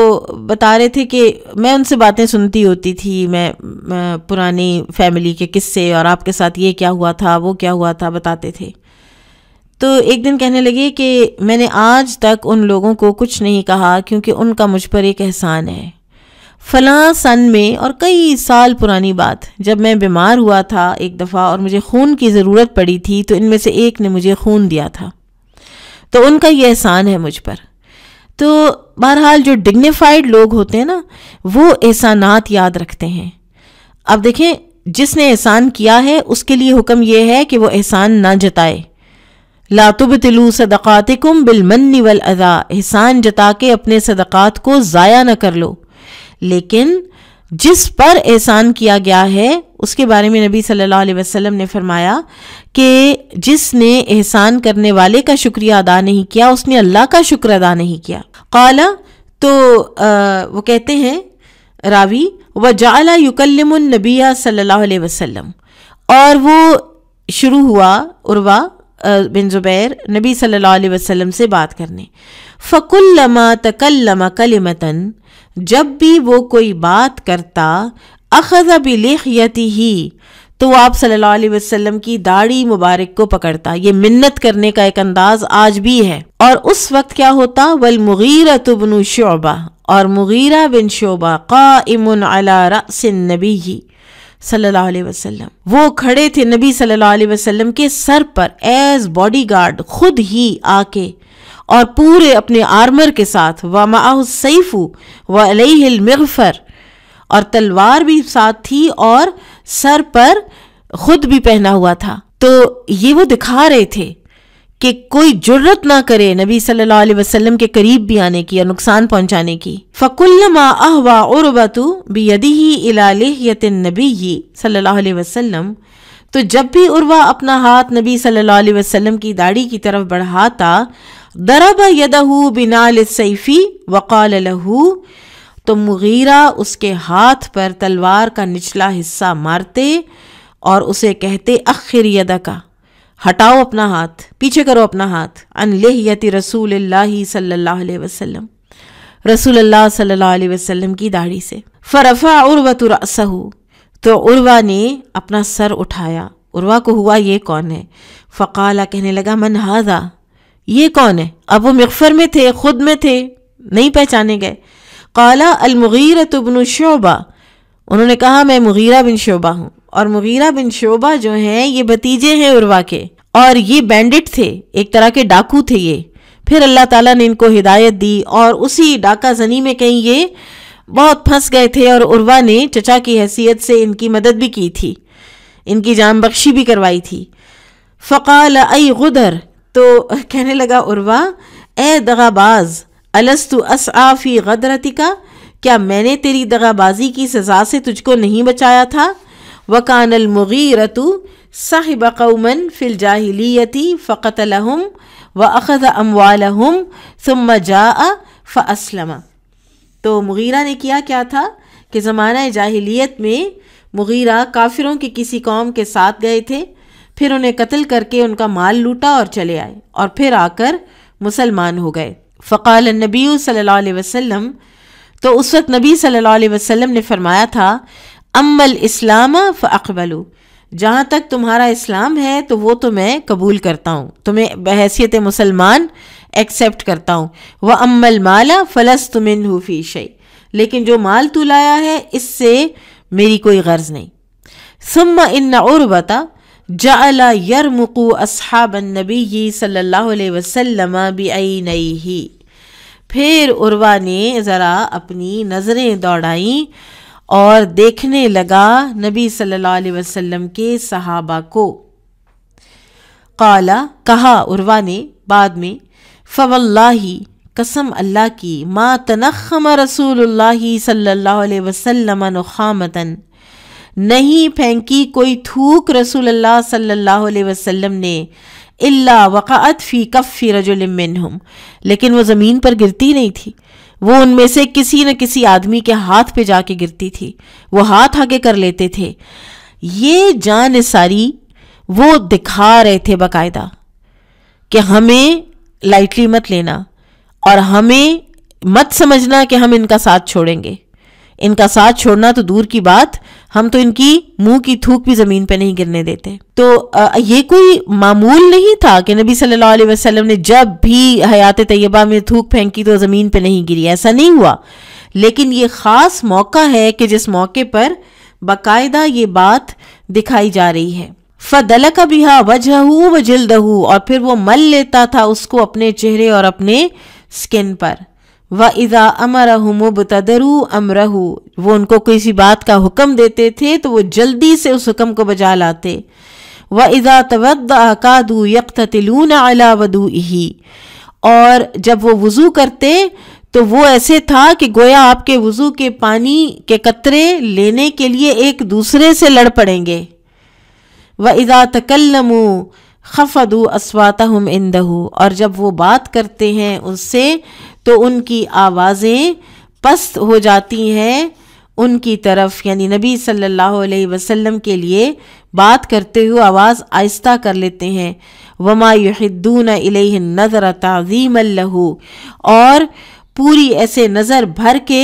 بتا رہے تھے کہ میں ان سے باتیں سنتی ہوتی تھی, میں پرانی فیملی کے قصے اور آپ کے ساتھ یہ کیا ہوا تھا وہ کیا ہوا تھا بتاتے تھے. تو ایک دن کہنے لگے کہ میں نے آج تک ان لوگوں کو کچھ نہیں کہا کیونکہ ان کا مجھ پر ایک احسان ہے. فلاں سن میں, اور کئی سال پرانی بات, جب میں بیمار ہوا تھا ایک دفعہ اور مجھے خون کی ضرورت پڑی تھی تو ان میں سے ایک نے مجھے خون دیا تھا, تو ان کا یہ احسان ہے مجھ پر. تو بہرحال جو ڈگنیفائڈ لوگ ہوتے ہیں نا وہ احسانات یاد رکھتے ہیں. اب دیکھیں جس نے احسان کیا ہے اس کے لیے حکم یہ ہے کہ وہ احسان نہ جتائے. لا تبطلوا صدقاتکم بالمن والاذی, احسان جتا کے اپنے صدقات کو ضائع نہ کر لو. لیکن جس پر احسان کیا گیا ہے اس کے بارے میں نبی صلی اللہ علیہ وسلم نے فرمایا کہ جس نے احسان کرنے والے کا شکریہ ادا نہیں کیا اس نے اللہ کا شکر ادا نہیں کیا. قال, تو وہ کہتے ہیں راوی, وجعل یکلم النبی صلی اللہ علیہ وسلم, اور وہ شروع ہوا عروہ بن زبیر نبی صلی اللہ علیہ وسلم سے بات کرنے. فکلما تکلم کلمۃ, جب بھی وہ کوئی بات کرتا, اخذ بلحیتہ, تو آپ صلی اللہ علیہ وسلم کی داڑھی مبارک کو پکڑتا. یہ منت کرنے کا ایک انداز آج بھی ہے. اور اس وقت کیا ہوتا, والمغیرۃ بن شعبہ, اور مغیرہ بن شعبہ قائم علی رأس النبی صلی اللہ علیہ وسلم, وہ کھڑے تھے نبی صلی اللہ علیہ وسلم کے سر پر ایز باڈی گارڈ, خود ہی آ کے اور پورے اپنے آرمر کے ساتھ. وَمَعَهُ السَّيْفُ وَعَلَيْهِ الْمِغْفَرُ, اور تلوار بھی ساتھ تھی اور سر پر خود بھی پہنا ہوا تھا. تو یہ وہ دکھا رہے تھے کہ کوئی جرت نہ کرے نبی صلی اللہ علیہ وسلم کے قریب بھی آنے کی اور نقصان پہنچانے کی. فَكُلَّمَا أَهْوَى عُرْوَةُ بِيَدِهِ إِلَى لِحْيَةِ النَّبِيِّ صلی اللہ علیہ وسلم, تو جب بھی عروہ اپنا ہاتھ نبی صلی اللہ علیہ وسلم کی داڑھی کی طرف بڑھاتا, ضرب یدہ بنال السیف وقال لہ, تو مغیرہ اس کے ہاتھ پر تلوار کا نچلا حصہ مارتے اور اسے کہتے اخر یدک, ہٹاؤ اپنا ہاتھ, پیچھے کرو اپنا ہاتھ, عن لحیت رسول اللہ صلی اللہ علیہ وسلم, رسول اللہ صلی اللہ علیہ وسلم کی داڑھی سے. فرفع عروۃ رأسہ, تو عروہ نے اپنا سر اٹھایا. عروہ کو ہوا یہ کون ہے. فقال, کہنے لگا من ھذا, یہ کون ہے. اب وہ مغفر میں تھے, خود میں تھے, نہیں پہچانے گئے. قال المغیرۃ بن شعبہ، انہوں نے کہا میں مغیرہ بن شعبہ ہوں، اور مغیرہ بن شعبہ جو ہیں یہ بھتیجے ہیں عروہ کے، اور یہ بینڈٹ تھے، ایک طرح کے ڈاکو تھے یہ۔ پھر اللہ تعالیٰ نے ان کو ہدایت دی اور اسی ڈاکہ زنی میں کہیں یہ بہت پھنس گئے تھے، اور عروہ نے چچا کی حیثیت سے ان کی مدد بھی کی تھی، ان کی جان بخشی بھی کروائی تھی۔ فقال ای غدر، تو کہنے لگا عروہ اے دغا باز، الست اسعی فی غدرتک، کیا میں نے تیری دغا بازی کی سزا سے تجھ کو نہیں بچایا تھا؟ وکان المغیرۃ صاحب قوما فی الجاہلیۃ فقتلہم واخذ اموالہم ثم جاء فاسلم۔ تو مغیرہ نے کیا تھا کہ زمانہ جاہلیت میں مغیرہ کافروں کی کسی قوم کے ساتھ گئے تھے، پھر انہیں قتل کر کے ان کا مال لوٹا اور چلے آئے، اور پھر آ کر مسلمان ہو گئے۔ فقال النبی صلی اللہ علیہ وسلم، تو اس وقت نبی صلی اللہ علیہ وسلم نے فرمایا تھا اما الاسلام فاقبلوا، جہاں تک تمہارا اسلام ہے تو وہ تو میں قبول کرتا ہوں، تمہیں بحیثیت مسلمان ایکسیپٹ کرتا ہوں۔ واما المال فلست منہ فی شیء، لیکن جو مال تو لایا ہے اس سے میری کوئی غرض نہیں۔ ثم ان عروۃ جعل یرمق اصحاب النبی صلی اللہ علیہ وسلم بعینیہ، پھر عروہ نے ذرا اپنی نظریں دوڑائیں اور دیکھنے لگا نبی صلی اللہ علیہ وسلم کے صحابہ کو۔ قال، کہا عروہ نے بعد میں، فواللہ، قسم اللہ کی، ما تنخم رسول اللہ صلی اللہ علیہ وسلم نخامتاً، نہیں پھینکی کوئی تھوک رسول اللہ صلی اللہ علیہ وسلم نے، الا وقعت فی کف رجل منہم، لیکن وہ زمین پر گرتی نہیں تھی، وہ ان میں سے کسی نہ کسی آدمی کے ہاتھ پہ جا کے گرتی تھی، وہ ہاتھ آگے کر لیتے تھے۔ یہ جان ساری وہ دکھا رہے تھے باقاعدہ کہ ہمیں لائٹلی مت لینا، اور ہمیں مت سمجھنا کہ ہم ان کا ساتھ چھوڑیں گے، ان کا ساتھ چھوڑنا تو دور کی بات، ہم تو ان کی منہ کی تھوک بھی زمین پہ نہیں گرنے دیتے۔ تو یہ کوئی معمول نہیں تھا کہ نبی صلی اللہ علیہ وسلم نے جب بھی حیات طیبہ میں تھوک پھینکی تو زمین پہ نہیں گری، ایسا نہیں ہوا، لیکن یہ خاص موقع ہے کہ جس موقع پر باقاعدہ یہ بات دکھائی جا رہی ہے۔ فَدَلَكَ بِهَا وَجْهَهُ وَجِلْدَهُ، اور پھر وہ مل لیتا تھا اس کو اپنے چہرے اور اپنے سکن پر۔ وَإِذَا أَمَرَهُمْ ابْتَدَرُوا أَمْرَهُ، وہ ان کو کسی بات کا حکم دیتے تھے تو وہ جلدی سے اس حکم کو بجا لاتے۔ وَإِذَا تَوَضَّأَ كَادُوا يَقْتَتِلُونَ عَلَى وَضُوئِهِ، اور جب وہ وضو کرتے تو وہ ایسے تھا کہ گویا آپ کے وضو کے پانی کے قطرے لینے کے لیے ایک دوسرے سے لڑ پڑیں گے۔ وَإِذَا تَكَلَّمُوا خَفَضُوا أَصْوَاتَهُمْ عِندَهُ، اور جب وہ بات کرتے ہیں اس سے تو ان کی آوازیں پست ہو جاتی ہیں ان کی طرف، یعنی نبی صلی اللہ علیہ وسلم کے لیے بات کرتے ہوئے آواز آہستہ کر لیتے ہیں۔ وَمَا يُحِدُّونَ إِلَيْهِ النَّظَرَ تَعْظِيمًا لَهُ، اور پوری ایسے نظر بھر کے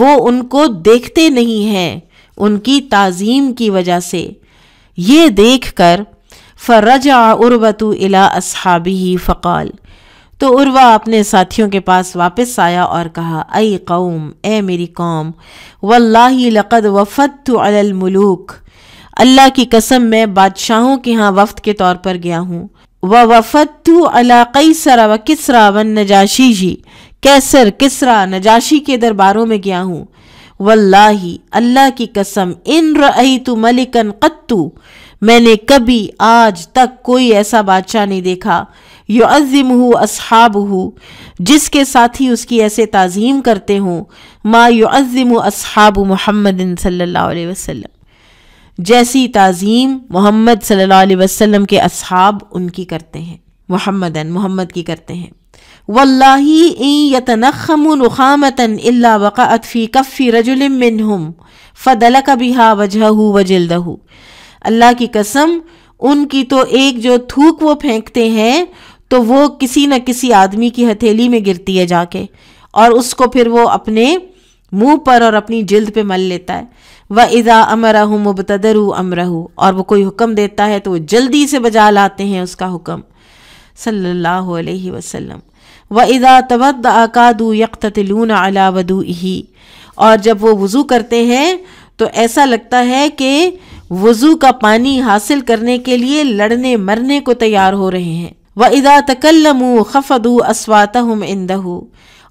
وہ ان کو دیکھتے نہیں ہیں ان کی تعظیم کی وجہ سے۔ یہ دیکھ کر فرجع عروۃ الی اصحابہ فقال، تو عروہ اپنے ساتھیوں کے پاس واپس آیا اور کہا، اے قوم، اے میری قوم، واللہ لقد وفدت علی الملوک، اللہ کی قسم میں بادشاہوں کے ہاں وفد کے طور پر گیا ہوں۔ ووفدت علی قیصر و کسریٰ والنجاشی، قیصر، کسریٰ، نجاشی کے درباروں میں گیا ہوں۔ واللہ، اللہ کی قسم، ان رأیت ملکا قط، میں نے کبھی آج تک کوئی ایسا بادشاہ نہیں دیکھا، یعظمہ اصحابہ، جس کے ساتھی اس کی ایسے تعظیم کرتے ہوں، ما یعظم اصحاب محمد صلی اللہ علیہ وسلم، جیسی تعظیم محمد صلی اللہ علیہ وسلم کے اصحاب ان کی کرتے ہیں، محمد کی کرتے ہیں۔ واللہ ان یتنخموا نخامۃ الا وقعت فی کف رجل منہم فدلک بها وجهہ وجلدہ، اللہ کی قسم، ان کی تو ایک جو تھوک وہ پھینکتے ہیں تو وہ کسی نہ کسی آدمی کی ہتھیلی میں گرتی ہے جا کے، اور اس کو پھر وہ اپنے منہ پر اور اپنی جلد پہ مل لیتا ہے۔ وَإِذَا أَمَرَهُمْ ابْتَدَرُوا أَمْرَهُ، اور وہ کوئی حکم دیتا ہے تو وہ جلدی سے بجا لاتے ہیں اس کا حکم، صلی اللہ علیہ وسلم۔ وَإِذَا تَوَضَّأَ كَادُوا يَقْتَتِلُونَ عَلَى وُضُوئِهِ، اور جب وہ وضو کرتے ہیں تو ایسا لگتا ہے کہ وضو کا پانی حاصل کرنے کے لیے لڑنے مرنے کو تیار ہو رہے ہیں۔ وَإِذَا تَكَلَّمُوا خَفَضُوا أَصْوَاتَهُمْ عِنْدَهُ،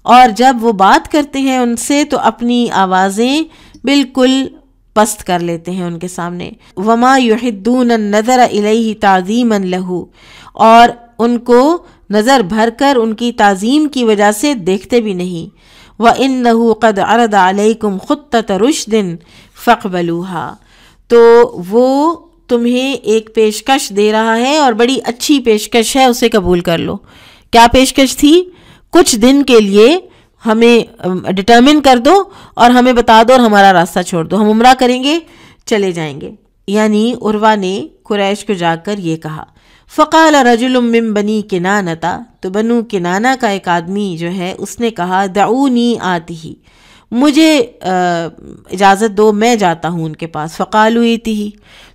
اور جب وہ بات کرتے ہیں ان سے تو اپنی آوازیں بالکل پست کر لیتے ہیں ان کے سامنے۔ وَمَا يُحِدُّونَ النَّظَرَ إِلَيْهِ تَعْظِيمًا لَهُ، اور ان کو نظر بھر کر ان کی تعظیم کی وجہ سے دیکھتے بھی نہیں۔ وَإِنَّهُ قَدْ عَرَضَ عَلَيْكُمْ خُطَّةَ رُشْدٍ فَاقْبَلُوهَا، تو وہ تمہیں ایک پیشکش دے رہا ہے اور بڑی اچھی پیشکش ہے، اسے قبول کر لو۔ کیا پیشکش تھی؟ کچھ دن کے لیے ہمیں ڈٹرمن کر دو اور ہمیں بتا دو اور ہمارا راستہ چھوڑ دو، ہم عمرہ کریں گے، چلے جائیں گے۔ یعنی عروہ نے قریش کو جا کر یہ کہا۔ فقال رجل من بنی کنانہ، تو بنو کنانہ کا ایک آدمی جو ہے اس نے کہا دعونی آتیہ، مجھے اجازت دو میں جاتا ہوں ان کے پاس۔ فقالوا ایتیہ،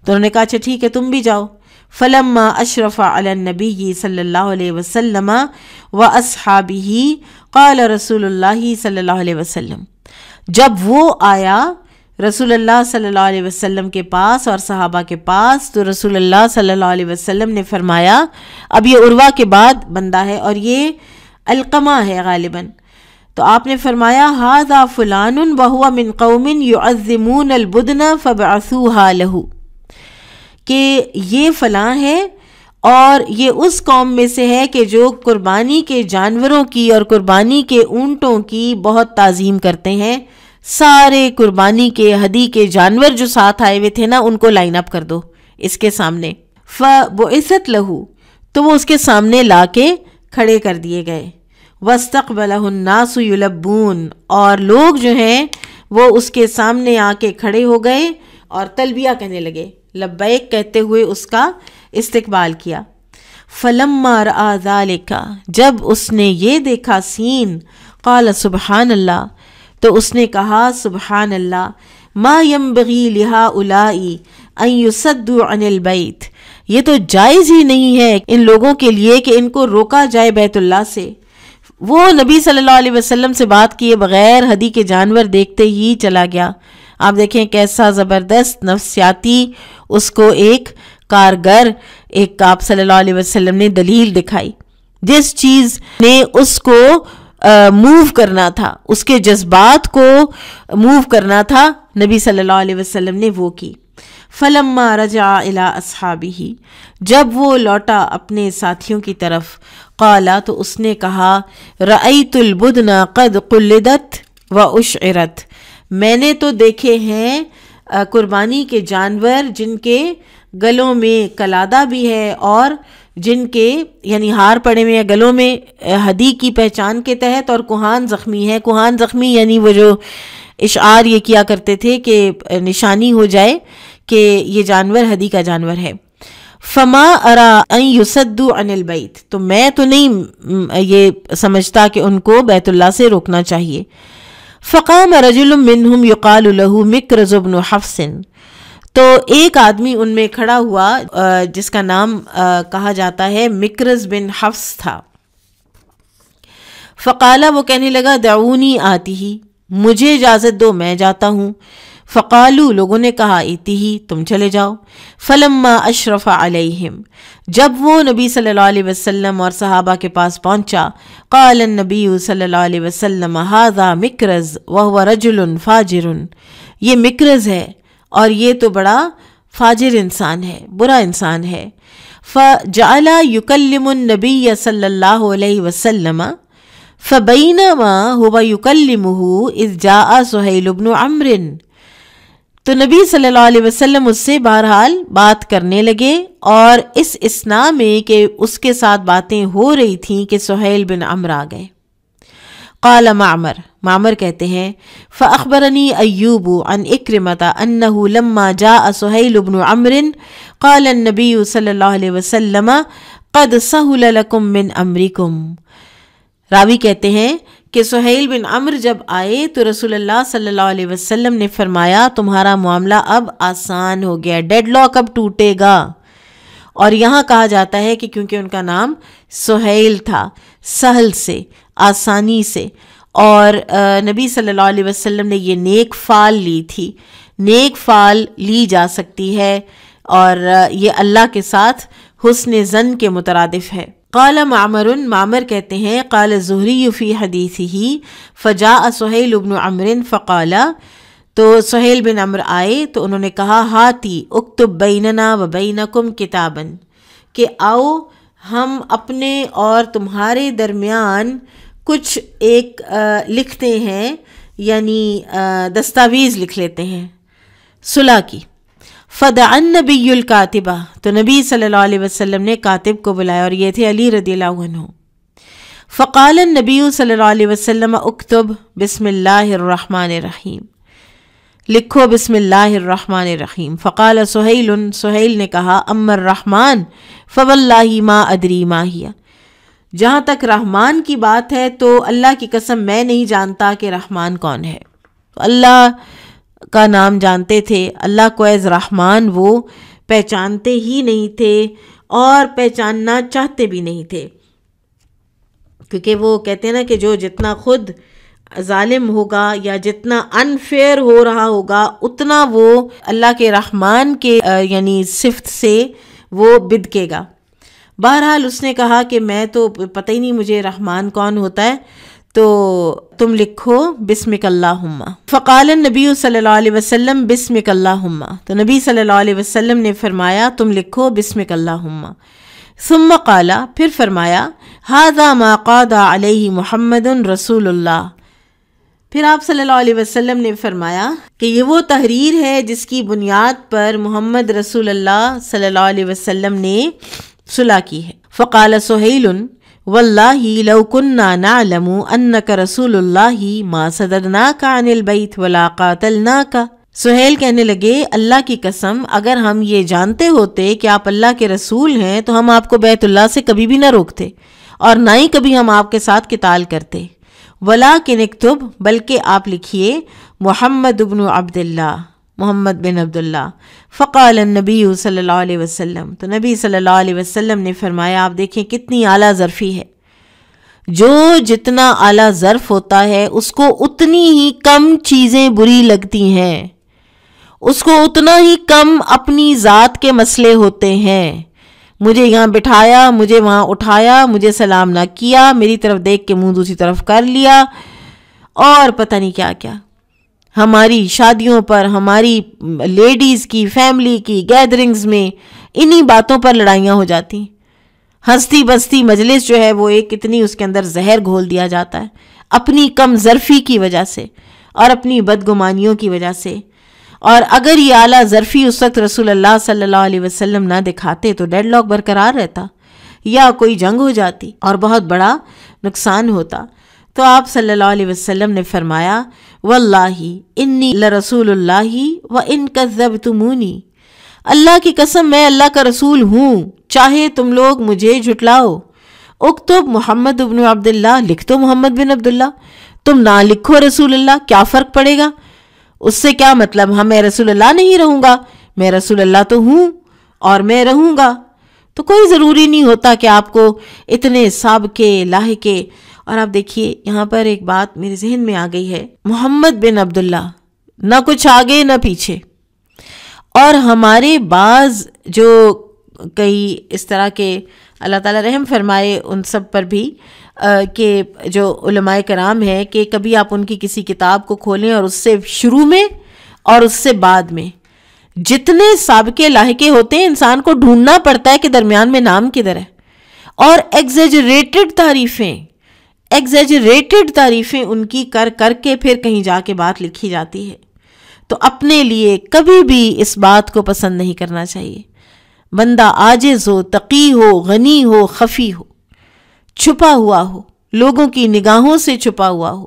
تو انہوں نے کہا اچھا ٹھیک ہے تم بھی جاؤ۔ فلما اشرف علی النبی صلی اللہ علیہ وسلم واصحابہ قال رسول اللہ صلی اللہ علیہ وسلم، جب وہ آیا رسول اللہ صلی اللہ علیہ وسلم کے پاس اور صحابہ کے پاس، تو رسول اللہ صلی اللہ علیہ وسلم نے فرمایا، اب یہ عروہ کے بعد بندہ ہے اور یہ علقمہ ہے غالباً، تو آپ نے فرمایا ھذا فلان وہو من قوم یعظمون البدن فابعثوها له، کہ یہ فلاں ہے اور یہ اس قوم میں سے ہے کہ جو قربانی کے جانوروں کی اور قربانی کے اونٹوں کی بہت تعظیم کرتے ہیں۔ سارے قربانی کے ہدی کے جانور جو ساتھ آئے ہوئے تھے نا ان کو لائن اپ کر دو اس کے سامنے۔ فبعثت له، تو وہ اس کے سامنے لا کے کھڑے کر دیے گئے۔ واستقبلہ الناس یلبون، اور لوگ جو ہیں وہ اس کے سامنے آ کے کھڑے ہو گئے اور تلبیہ کہنے لگے، لبیک کہتے ہوئے اس کا استقبال کیا۔ فلما رأى ذلك، جب اس نے یہ دیکھا سین، قال سبحان اللہ، تو اس نے کہا سبحان اللہ، ما ينبغي لهؤلاء ان يصدوا عن البيت، یہ تو جائز ہی نہیں ہے ان لوگوں کے لیے کہ ان کو روکا جائے بیت اللہ سے۔ وہ نبی صلی اللہ علیہ وسلم سے بات کیے بغیر ہدی کے جانور دیکھتے ہی چلا گیا۔ آپ دیکھیں کیسا زبردست نفسیاتی اس کو ایک کارگر ایک آپ صلی اللہ علیہ وسلم نے دلیل دکھائی، جس چیز نے اس کو موو کرنا تھا، اس کے جذبات کو موو کرنا تھا، نبی صلی اللہ علیہ وسلم نے وہ کی۔ فلما رجع الى اصحابہ، جب وہ لوٹا اپنے ساتھیوں کی طرف، قالا، تو اس نے کہا رأیت البدن قد قلدت واشعرت، میں نے تو دیکھے ہیں قربانی کے جانور جن کے گلوں میں قلادہ بھی ہے اور جن کے یعنی ہار پڑے ہوئے گلوں میں ہدی کی پہچان کے تحت، اور کوہان زخمی ہے۔ کوہان زخمی یعنی وہ جو اشعار یہ کیا کرتے تھے کہ نشانی ہو جائے کہ یہ جانور ہدی کا جانور ہے۔ فما ارا ان یصدوا عن البیت، تو میں تو نہیں یہ سمجھتا کہ ان کو بیت اللہ سے روکنا چاہیے۔ فقام رجل منہم یقال له مکرز بن حفص، تو ایک آدمی ان میں کھڑا ہوا جس کا نام کہا جاتا ہے مکرز بن حفص تھا۔ فقالا، وہ کہنے لگا دعونی آتی ہی، مجھے اجازت دو میں جاتا ہوں۔ فقالو، لوگوں نے کہا ایتی ہی، تم چلے جاؤ۔ فلما اشرف علیہم، جب وہ نبی صلی اللہ علیہ وسلم اور صحابہ کے پاس پہنچا، قال النبی صلی اللہ علیہ وسلم ھذا مکرز وہو رجل فاجر، یہ مکرز ہے اور یہ تو بڑا فاجر انسان ہے، برا انسان ہے۔ فجعل یکلم النبی صلی اللہ علیہ وسلم فبینما هو یکلمہ اذ جاء سہیل بن عمرو، تو نبی صلی اللہ علیہ وسلم اس سے بہرحال بات کرنے لگے، اور اس اثناء میں کہ اس کے ساتھ باتیں ہو رہی تھیں کہ سہیل بن عمرو آ گئے۔ قال معمر کہتے ہیں فأخبرنی ایوب عن اکرمۃ انہ لما جاء سہیل بن عمرو قال النبی صلی اللہ علیہ وسلم قد سہل لکم من امرکم، راوی کہتے ہیں کہ سہیل بن عمرو جب آئے تو رسول اللہ صلی اللہ علیہ وسلم نے فرمایا تمہارا معاملہ اب آسان ہو گیا، ڈیڈ لاک اب ٹوٹے گا، اور یہاں کہا جاتا ہے کہ کیونکہ ان کا نام سہیل تھا، سہل سے، آسانی سے، اور نبی صلی اللہ علیہ وسلم نے یہ نیک فعل لی تھی. نیک فعل لی جا سکتی ہے اور یہ اللہ کے ساتھ حسن ظن کے مترادف ہے. قال معمر کہتے ہیں قال الزہری فی حدیثہ فجاء سہیل بن عمرو فقال، تو سہیل بن عمرو آئے تو انہوں نے کہا ہاتی اکتب بیننا و بینکم کتابا، کہ آؤ ہم اپنے اور تمہارے درمیان کچھ ایک لکھتے ہیں، یعنی دستاویز لکھ لیتے ہیں صلح کی. فدعا النبی الکاتبہ، تو نبی صلی اللہ علیہ وسلم نے کاتب کو بلایا، اور یہ تھے علی رضی اللہ عنہ. فقال النبی صلی اللہ علیہ وسلم اکتب بسم اللہ الرحمن الرحیم، لکھو بسم اللہ الرحمن الرحیم. فقال سہیل نے کہا اما الرحمن فواللہ ما ادری ما ہی، جہاں تک رحمان کی بات ہے تو اللہ کی قسم میں نہیں جانتا کہ رحمان کون ہے. اللہ کا نام جانتے تھے، اللہ کو ایز رحمان وہ پہچانتے ہی نہیں تھے اور پہچاننا چاہتے بھی نہیں تھے، کیونکہ وہ کہتے ہیں نا کہ جو جتنا خود ظالم ہوگا یا جتنا انفیئر ہو رہا ہوگا اتنا وہ اللہ کے رحمان کے یعنی صفت سے وہ بدکے گا. بہرحال اس نے کہا کہ میں تو پتہ ہی نہیں مجھے رحمان کون ہوتا ہے، تو تم لکھو بسمک اللہم. فقال النبی صلی اللہ علیہ وسلم بسمک اللہم، تو نبی صلی اللہ علیہ وسلم نے فرمایا تم لکھو بسمک اللہم. ثم قال، پھر فرمایا ھذا ما قاد علیہ محمد رسول اللہ، پھر آپ صلی اللہ علیہ وسلم نے فرمایا کہ یہ وہ تحریر ہے جس کی بنیاد پر محمد رسول اللہ صلی اللہ علیہ وسلم نے صلح کی ہے. فقال سہیل واللہ لو کننا نعلم انک رسول اللہ ما صددناک عن البیت ولا قاتلناک. سہیل کہنے لگے اللہ کی قسم اگر ہم یہ جانتے ہوتے کہ آپ اللہ کے رسول ہیں تو ہم آپ کو بیت اللہ سے کبھی بھی نہ روکتے اور نہ ہی کبھی ہم آپ کے ساتھ قتال کرتے. ولیکن اکتب، بلکہ آپ لکھیے محمد بن عبداللہ، محمد بن عبداللہ. فقال النبی صلی اللہ علیہ وسلم، تو نبی صلی اللہ علیہ وسلم نے فرمایا، آپ دیکھیں کتنی اعلیٰ ظرفی ہے، جو جتنا اعلیٰ ظرف ہوتا ہے اس کو اتنی ہی کم چیزیں بری لگتی ہیں، اس کو اتنا ہی کم اپنی ذات کے مسئلے ہوتے ہیں. مجھے یہاں بٹھایا، مجھے وہاں اٹھایا، مجھے سلام نہ کیا، میری طرف دیکھ کے منہ دوسری طرف کر لیا، اور پتہ نہیں کیا کیا. ہماری شادیوں پر، ہماری لیڈیز کی فیملی کی گیدرنگز میں انہی باتوں پر لڑائیاں ہو جاتی. ہستی بستی مجلس جو ہے وہ ایک اتنی اس کے اندر زہر گھول دیا جاتا ہے اپنی کم ظرفی کی وجہ سے اور اپنی بدگمانیوں کی وجہ سے. اور اگر یہ اعلیٰ ظرفی اس وقت رسول اللہ صلی اللہ علیہ وسلم نہ دکھاتے تو ڈیڈ لاک برقرار رہتا یا کوئی جنگ ہو جاتی اور بہت بڑا نقصان ہوتا. تو آپ صلی اللہ علیہ وسلم نے فرمایا واللہ انی لرسول اللہ و ان کذبتمونی، اللہ کی قسم میں اللہ کا رسول ہوں چاہے تم لوگ مجھے جھٹلاؤ. اکتب محمد بن عبداللہ، لکھ دو محمد بن عبداللہ، تم نہ لکھو رسول اللہ، کیا فرق پڑے گا؟ اس سے کیا مطلب ہم میں رسول اللہ نہیں رہوں گا، میں رسول اللہ تو ہوں اور میں رہوں گا. تو کوئی ضروری نہیں ہوتا کہ آپ کو اتنے سابقے لاحقے. اور آپ دیکھیے یہاں پر ایک بات میرے ذہن میں آ گئی ہے، محمد بن عبداللہ، نہ کچھ آگے نہ پیچھے. اور ہمارے بعض جو کئی اس طرح کے اللہ تعالیٰ رحم فرمائے ان سب پر بھی کہ جو علماء کرام ہیں کہ کبھی آپ ان کی کسی کتاب کو کھولیں اور اس سے شروع میں اور اس سے بعد میں جتنے سابقے لاحقے ہوتے ہیں انسان کو ڈھونڈنا پڑتا ہے کہ درمیان میں نام کدھر ہے. اور ایگزیجریٹڈ تعریفیں ان کی کر کر کے پھر کہیں جا کے بات لکھی جاتی ہے. تو اپنے لیے کبھی بھی اس بات کو پسند نہیں کرنا چاہیے. بندہ عاجز ہو، تقی ہو، غنی ہو، خفی ہو، چھپا ہوا ہو، لوگوں کی نگاہوں سے چھپا ہوا ہو،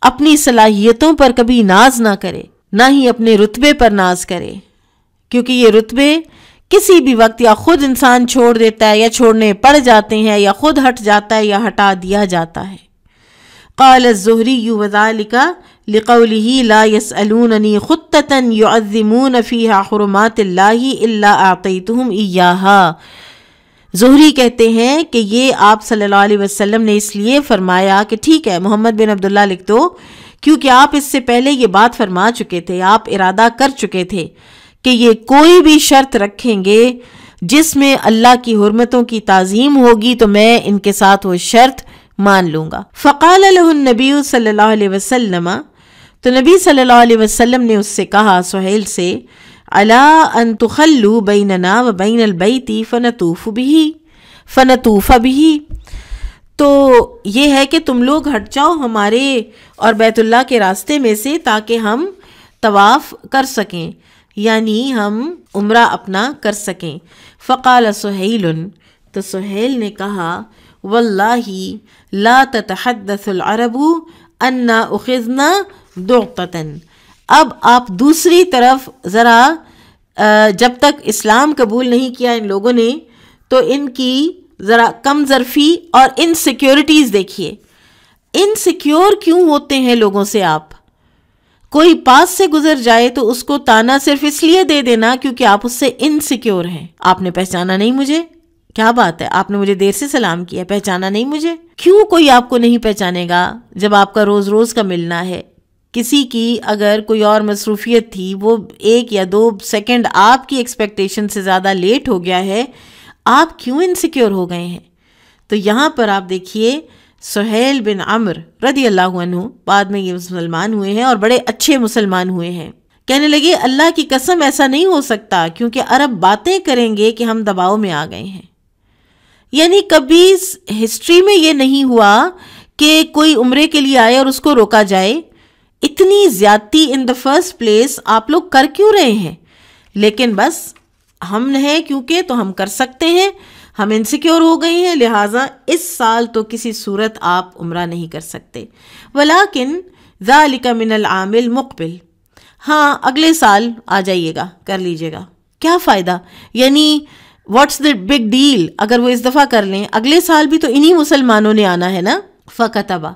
اپنی صلاحیتوں پر کبھی ناز نہ کرے، نہ ہی اپنے رتبے پر ناز کرے، کیونکہ یہ رتبے کسی بھی وقت یا خود انسان چھوڑ دیتا ہے یا چھوڑنے پڑ جاتے ہیں یا خود ہٹ جاتا ہے یا ہٹا دیا جاتا ہے. قال الزہری وذالک لقوله لا يسألونني خطة يعظمون فيها حرمات الله إلا أعطيتهم إياها۔ زہری کہتے ہیں کہ یہ آپ صلی اللہ علیہ وسلم نے اس لیے فرمایا کہ ٹھیک ہے محمد بن عبداللہ لکھ دو، کیونکہ آپ اس سے پہلے یہ بات فرما چکے تھے، آپ ارادہ کر چکے تھے کہ یہ کوئی بھی شرط رکھیں گے جس میں اللہ کی حرمتوں کی تعظیم ہوگی تو میں ان کے ساتھ وہ شرط مان لوں گا۔ فقال له النبی صلی اللہ علیہ وسلم، تو نبی صلی اللہ علیہ وسلم نے اس سے کہا سہیل سے، الا ان تخلوا بیننا و بین البیت فنطوف به، تو یہ ہے کہ تم لوگ ہٹ جاؤ ہمارے اور بیت اللہ کے راستے میں سے تاکہ ہم طواف کر سکیں، یعنی ہم عمرہ اپنا کر سکیں۔ فقال سہیل، تو سہیل نے کہا واللہ لا تتحدث العرب انا اخذنا دعطة، اب آپ دوسری طرف ذرا جب تک اسلام قبول نہیں کیا ان لوگوں نے تو ان کی ذرا کم ظرفی اور انسیکیورٹیز دیکھیے۔ انسیکیور کیوں ہوتے ہیں لوگوں سے آپ؟ کوئی پاس سے گزر جائے تو اس کو تانا صرف اس لیے دے دینا کیونکہ آپ اس سے انسیکیور ہیں۔ آپ نے پہچانا نہیں مجھے، کیا بات ہے، آپ نے مجھے دیر سے سلام کیا، پہچانا نہیں مجھے؟ کیوں کوئی آپ کو نہیں پہچانے گا جب آپ کا روز روز کا ملنا ہے؟ کسی کی اگر کوئی اور مصروفیت تھی، وہ 1 یا 2 سیکنڈ آپ کی ایکسپیکٹیشن سے زیادہ لیٹ ہو گیا ہے، آپ کیوں انسیکیور ہو گئے ہیں؟ تو یہاں پر آپ دیکھیے سہیل بن عمرو رضی اللہ عنہ، بعد میں یہ مسلمان ہوئے ہیں اور بڑے اچھے مسلمان ہوئے ہیں، کہنے لگے اللہ کی قسم ایسا نہیں ہو سکتا کیونکہ عرب باتیں کریں گے کہ ہم دباؤ میں آ گئے ہیں۔ یعنی کبھی ہسٹری میں یہ نہیں ہوا کہ کوئی عمرے کے لیے آئے اور اس کو روکا جائے۔ اتنی زیادتی ان دا فرسٹ پلیس آپ لوگ کر کیوں رہے ہیں؟ لیکن بس ہم ہیں کیونکہ تو ہم کر سکتے ہیں، ہم انسیکیور ہو گئے ہیں، لہٰذا اس سال تو کسی صورت آپ عمرہ نہیں کر سکتے۔ ولیکن ذالک من العام المقبل، ہاں اگلے سال آ جائیے گا، کر لیجیے گا، کیا فائدہ؟ یعنی واٹس دا بگ ڈیل اگر وہ اس دفعہ کر لیں، اگلے سال بھی تو انہی مسلمانوں نے آنا ہے نا۔ فکتبہ،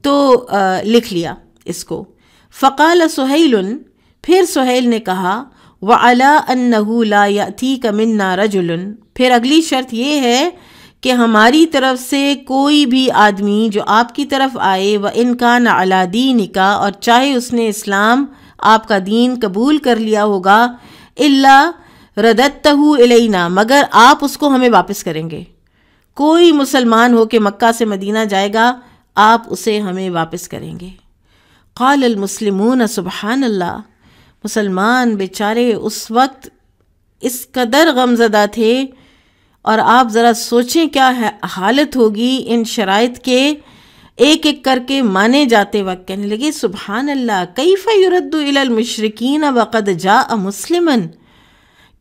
تو لکھ لیا اس کو۔ فقال سہیل، پھر سہیل نے کہا وَعَلَىٰ أَنَّهُ لَا يَأْتِيكَ مِنَّا رَجُلٌ، پھر اگلی شرط یہ ہے کہ ہماری طرف سے کوئی بھی آدمی جو آپ کی طرف آئے وَإِنْ كَانَ عَلَىٰ دِينِكَ، اور چاہے اس نے اسلام آپ کا دین قبول کر لیا ہوگا، إِلَّا رَدَدْتَهُ إِلَيْنَا، مگر آپ اس کو ہمیں واپس کریں گے۔ کوئی مسلمان ہو کے مکہ سے مدینہ جائے گا، آپ اسے ہمیں واپس کریں گے۔ قال المسلمون سبحان اللہ، مسلمان بیچارے اس وقت اس قدر غمزدہ تھے، اور آپ ذرا سوچیں کیا حالت ہوگی ان شرائط کے، ایک ایک کر کے مانے جاتے وقت کہنے لگے سبحان اللہ کیف یرد الی المشرکین وقد جاء مسلما،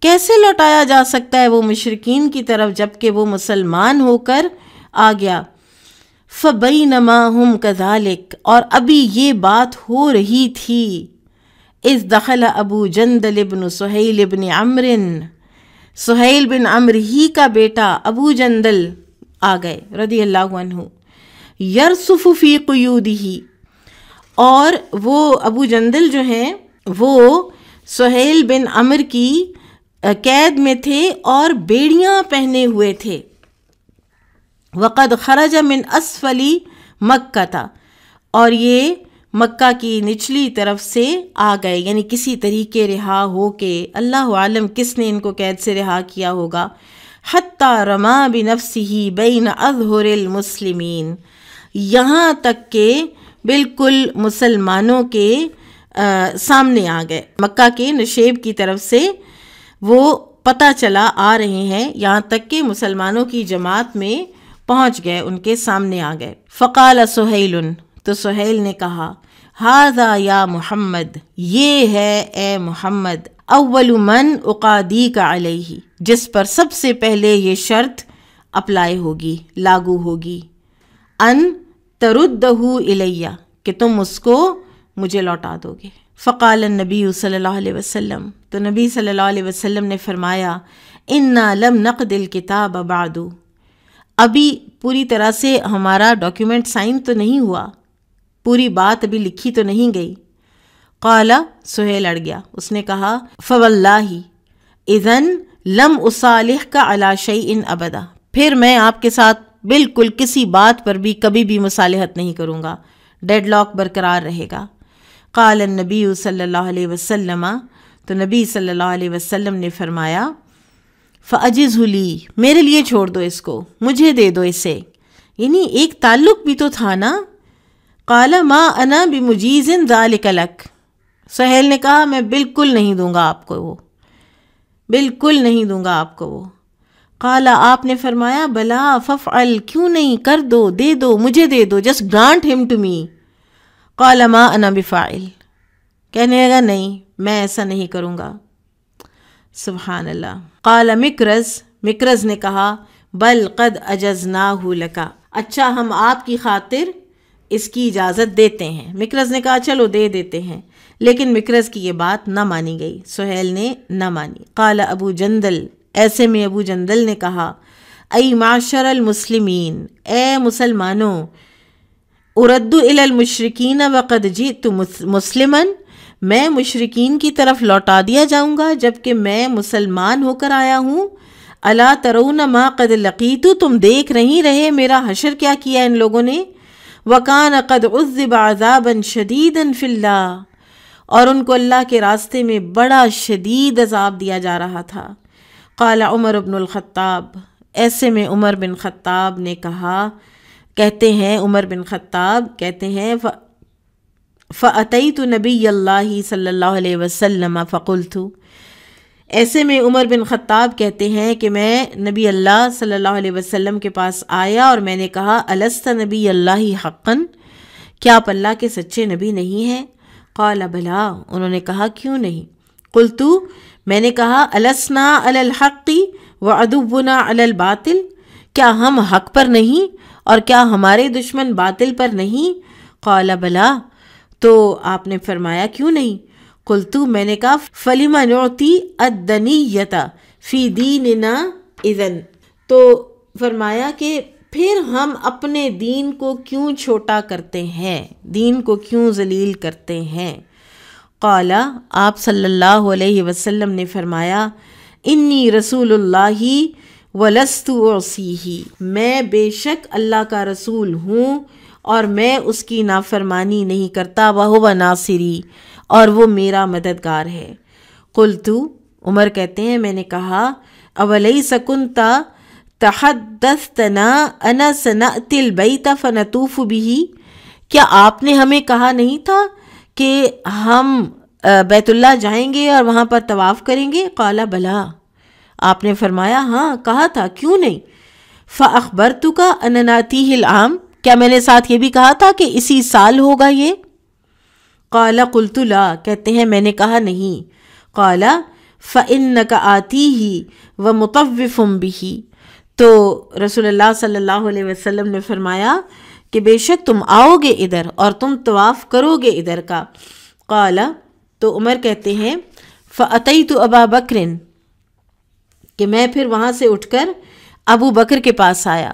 کیسے لوٹایا جا سکتا ہے وہ مشرکین کی طرف جبکہ وہ مسلمان ہو کر آ گیا۔ فبینما ہم کذالک، اور ابھی یہ بات ہو رہی تھی، اذ دخل ابو جندل ابن سہیل ابن عمرو، سہیل بن عمرو ہی کا بیٹا ابو جندل آ گئے رضی اللہ عنہ، یرصف فی قیودہ، اور وہ ابو جندل جو ہیں وہ سہیل بن عمرو کی قید میں تھے اور بیڑیاں پہنے ہوئے تھے۔ وقد خرج من اسفل مکہ تھا، اور یہ مکہ کی نچلی طرف سے آ گئے، یعنی کسی طریقے رہا ہو کے، اللہ عالم کس نے ان کو قید سے رہا کیا ہوگا۔ حتی رما بنفسہ بین اظہر المسلمین، یہاں تک کہ بالکل مسلمانوں کے سامنے آ گئے، مکہ کے نشیب کی طرف سے وہ پتہ چلا آ رہے ہیں، یہاں تک کہ مسلمانوں کی جماعت میں پہنچ گئے، ان کے سامنے آ گئے۔ فقال سہیل، تو سہیل نے کہا ھذا یا محمد، یہ ہے اے محمد، اول من اقادیک علیہ، جس پر سب سے پہلے یہ شرط اپلائی ہوگی، لاگو ہوگی، ان تردہ الیہ، کہ تم اس کو مجھے لوٹا دو گے۔ فقال النبی صلی اللہ علیہ وسلم، تو نبی صلی اللہ علیہ وسلم نے فرمایا انا لم نقد الکتاب بعد، ابھی پوری طرح سے ہمارا ڈاکیومنٹ سائن تو نہیں ہوا، پوری بات ابھی لکھی تو نہیں گئی۔ قال، سہیل اڑ گیا، اس نے کہا فواللہ اذن لم اصالحک علی شیء ابدا، پھر میں آپ کے ساتھ بالکل کسی بات پر بھی کبھی بھی مصالحت نہیں کروں گا، ڈیڈ لاک برقرار رہے گا۔ قال النبی صلی اللہ علیہ وسلم، تو نبی صلی اللہ علیہ وسلم نے فرمایا فَأَجِزْهُ لِي، میرے لیے چھوڑ دو اس کو، مجھے دے دو اسے، یعنی ایک تعلق بھی تو تھا نا۔ قال ما انا بمجیز ذلک لک، سہیل نے کہا میں بالکل نہیں دوں گا آپ کو وہ، بالکل نہیں دوں گا آپ کو وہ۔ قال، آپ نے فرمایا بلا ففعل، کیوں نہیں، کر دو، دے دو، مجھے دے دو، جسٹ گرانٹ ہم ٹو می۔ قال ما انا بفاعل، کہنے لگا نہیں میں ایسا نہیں کروں گا۔ سبحان اللہ۔ قال مکرز نے کہا بل قد اجزناہ لک، اچھا ہم آپ کی خاطر اس کی اجازت دیتے ہیں۔ مکرز نے کہا چلو دے دیتے ہیں، لیکن مکرز کی یہ بات نہ مانی گئی، سہیل نے نہ مانی۔ قال ابو جندل، ایسے میں ابو جندل نے کہا ای معشر المسلمین، اے مسلمانوں، ارد الی المشرکین وقد جئت مسلما، میں مشرکین کی طرف لوٹا دیا جاؤں گا جبکہ میں مسلمان ہو کر آیا ہوں۔ الا ترون ما قد لقیت، تم دیکھ نہیں رہے میرا حشر کیا کیا ان لوگوں نے۔ وکان قد عذب عذابا شدیدا فی اللہ، اور ان کو اللہ کے راستے میں بڑا شدید عذاب دیا جا رہا تھا۔ قال عمر بن الخطاب، ایسے میں عمر بن خطاب نے کہا، کہتے ہیں عمر بن خطاب کہتے ہیں فَأَتَيْتُ نَبِيَّ اللَّهِ صلی اللہ علیہ وسلم فَقُلْتُ، ایسے میں عمر بن خطاب کہتے ہیں کہ میں نبی اللہ صلی اللہ علیہ وسلم کے پاس آیا اور میں نے کہا الست نبی اللہ حقاً، کیا آپ اللہ کے سچے نبی نہیں ہیں؟ قال بلا، انہوں نے کہا کیوں نہیں؟ قلت، میں نے کہا السنا علی الحق وعدونا علی الباطل، کیا ہم حق پر نہیں اور کیا ہمارے دشمن باطل پر نہیں؟ قال بلا، تو آپ نے فرمایا کیوں نہیں؟ قلت، میں نے کہا فلم نعطی الدنیۃ فی دیننا اذن، تو فرمایا کہ پھر ہم اپنے دین کو کیوں چھوٹا کرتے ہیں، دین کو کیوں ذلیل کرتے ہیں؟ قال، آپ صلی اللہ علیہ وسلم نے فرمایا انی رسول اللہ ولست اعصیہ، میں بے شک اللہ کا رسول ہوں اور میں اس کی نافرمانی نہیں کرتا، وہو ناصری، اور وہ میرا مددگار ہے۔ قلت، عمر کہتے ہیں میں نے کہا اولیس کنت تحدثتنا انا سنأتی البیت فنطوف بہ، کیا آپ نے ہمیں کہا نہیں تھا کہ ہم بیت اللہ جائیں گے اور وہاں پر طواف کریں گے؟ قال بلا، آپ نے فرمایا ہاں کہا تھا، کیوں نہیں؟ فاخبرتک ان ناتیہ العام، کیا میں نے ساتھ یہ بھی کہا تھا کہ اسی سال ہوگا یہ؟ قال قلت لا، کہتے ہیں میں نے کہا نہیں۔ قال فإنک آتیہ ومطوف بہ، تو رسول اللہ صلی اللہ علیہ وسلم نے فرمایا کہ بے شک تم آؤ گے ادھر اور تم طواف کرو گے ادھر کا۔ قال، تو عمر کہتے ہیں فأتیت ابا بکر، کہ میں پھر وہاں سے اٹھ کر ابو بکر کے پاس آیا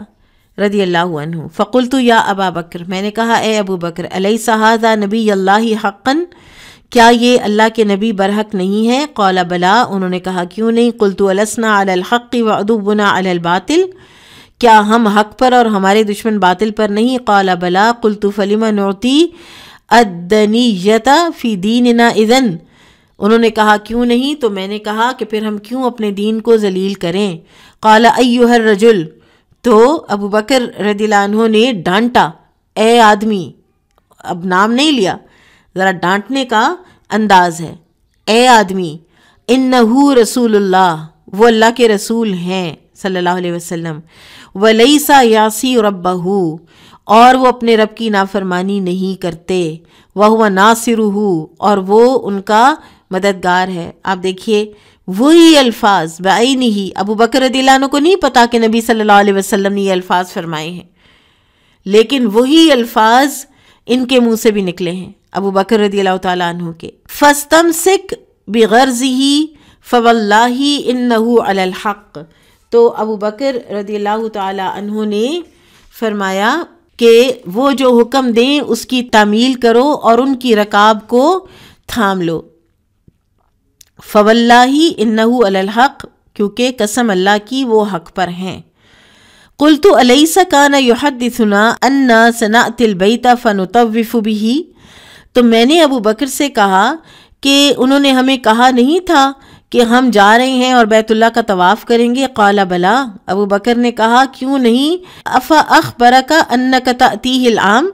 رضی اللہ عنہ۔ فقلت یا ابا بکر، میں نے کہا اے ابو بکر، الیس ھذا نبی اللہ حقاً، کیا یہ اللہ کے نبی برحق نہیں ہے؟ قال بلا، انہوں نے کہا کیوں نہیں؟ قلت السنا علی الحق وعدونا علی الباطل، کیا ہم حق پر اور ہمارے دشمن باطل پر نہیں؟ قال بلا۔ قلت فلم نعطی الدنیۃ فی دیننا اذن، انہوں نے کہا کیوں نہیں؟ تو میں نے کہا کہ پھر ہم کیوں اپنے دین کو ذلیل کریں؟ قال ایھا الرجل، تو ابو بکر رضی اللہ عنہ نے ڈانٹا، اے آدمی، اب نام نہیں لیا، ذرا ڈانٹنے کا انداز ہے، اے آدمی، انہو رسول اللہ، وہ اللہ کے رسول ہیں صلی اللہ علیہ وسلم، ولیس یعصی ربہ، اور وہ اپنے رب کی نافرمانی نہیں کرتے، وہو ناصرہ، اور وہ ان کا مددگار ہے۔ آپ دیکھیے وہی الفاظ بعینہ، ابو بکر رضی اللہ عنہ کو نہیں پتا کہ نبی صلی اللہ علیہ وسلم نے یہ الفاظ فرمائے ہیں، لیکن وہی الفاظ ان کے منہ سے بھی نکلے ہیں ابو بکر رضی اللہ تعالیٰ عنہ کے۔ فاستمسک بغرضہ فواللہ انہ علی الحق، تو ابو بکر رضی اللہ تعالیٰ عنہ نے فرمایا کہ وہ جو حکم دیں اس کی تعمیل کرو اور ان کی رکاب کو تھام لو. فواللہ انہ علی الحق، کیونکہ قسم اللہ کی وہ حق پر ہیں. قلت الیس کان یحدثنا انا سنأتی البیت فنطوف بہ، تو میں نے ابو بکر سے کہا کہ انہوں نے ہمیں کہا نہیں تھا کہ ہم جا رہے ہیں اور بیت اللہ کا طواف کریں گے؟ قال بلا، ابو بکر نے کہا کیوں نہیں. افا اخبرک انک تأتیہ العام،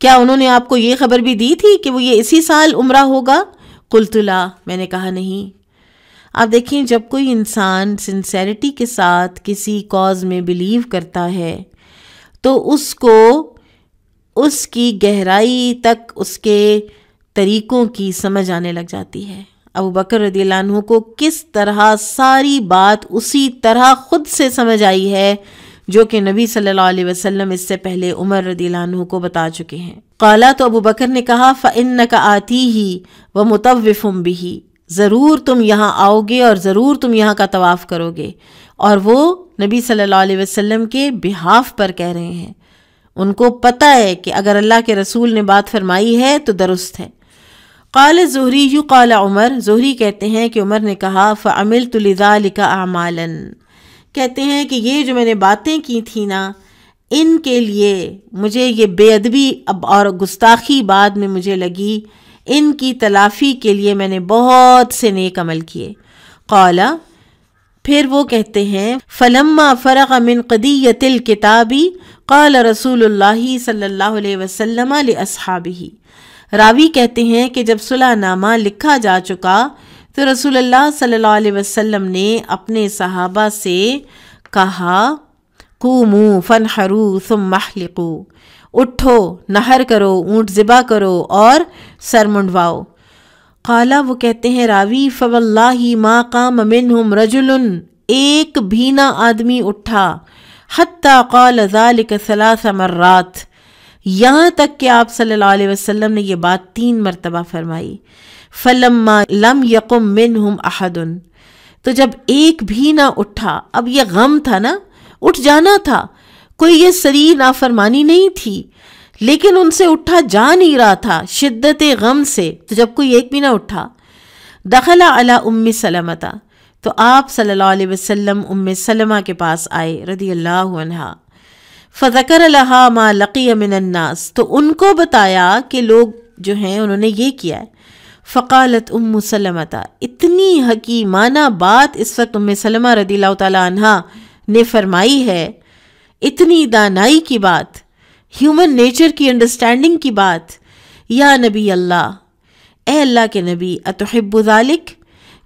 کیا انہوں نے آپ کو یہ خبر بھی دی تھی کہ وہ یہ اسی سال عمرہ ہوگا؟ قلت لا، میں نے کہا نہیں. آپ دیکھیں جب کوئی انسان سنسیریٹی کے ساتھ کسی کاز میں بلیو کرتا ہے تو اس کو اس کی گہرائی تک اس کے طریقوں کی سمجھ آنے لگ جاتی ہے. ابو بکر رضی اللہ عنہ کو کس طرح ساری بات اسی طرح خود سے سمجھ آئی ہے جو کہ نبی صلی اللہ علیہ وسلم اس سے پہلے عمر رضی اللہ عنہ کو بتا چکے ہیں. قالا، تو ابو بکر نے کہا فَإِنَّكَ آتِيهِ وَمُطَوِّفٌ بِهِ، ضرور تم یہاں آؤ گے اور ضرور تم یہاں کا طواف کرو گے. اور وہ نبی صلی اللہ علیہ وسلم کے بہاف پر کہہ رہے ہیں، ان کو پتہ ہے کہ اگر اللہ کے رسول نے بات فرمائی ہے تو درست ہے. قال الزہری قال عمر، زہری کہتے ہیں کہ عمر نے کہا فعملت لذلك اعمالا، کہتے ہیں کہ یہ جو میں نے باتیں کی تھی نا، ان کے لیے مجھے یہ بے ادبی اور گستاخی بعد میں مجھے لگی، ان کی تلافی کے لیے میں نے بہت سے نیک عمل کیے. قال، پھر وہ کہتے ہیں فلما فرغ من قضیۃ الکتاب قال رسول اللہ صلی اللہ علیہ وسلم لاصحابہ، راوی کہتے ہیں کہ جب صلح نامہ لکھا جا چکا تو رسول اللہ صلی اللہ علیہ وسلم نے اپنے صحابہ سے کہا قوموا فانحروا ثم احلقوا، اٹھو نہر کرو، اونٹ ذبح کرو اور سر منڈواؤ. قالا، وہ کہتے ہیں راوی فواللہ ما قام منہم رجل، ایک بھی نہ آدمی اٹھا، حتی قال ذلک 3 مرات، یہاں تک کہ آپ صلی اللہ علیہ وسلم نے یہ بات 3 مرتبہ فرمائی. فلما لم یقم منہم احد، تو جب ایک بھی نہ اٹھا، اب یہ غم تھا نا، اٹھ جانا تھا، کوئی یہ سری نافرمانی نہیں تھی، لیکن ان سے اٹھا جا نہیں رہا تھا شدت غم سے، تو جب کوئی ایک بھی نہ اٹھا، دخل علی ام سلمۃ، تو آپ صلی اللہ علیہ وسلم ام سلمہ کے پاس آئے رضی اللہ عنہا. فذکر لها ما لقی من الناس، تو ان کو بتایا کہ لوگ جو ہیں انہوں نے یہ کیا ہے. فقالت ام سلمۃ، اتنی حکیمانہ بات اس وقت ام سلمہ رضی اللہ تعالی عنہا نے فرمائی ہے، اتنی دانائی کی بات، ہیومن نیچر کی انڈرسٹینڈنگ کی بات. یا نبی اللہ، اے اللہ کے نبی، اتحب ذالک،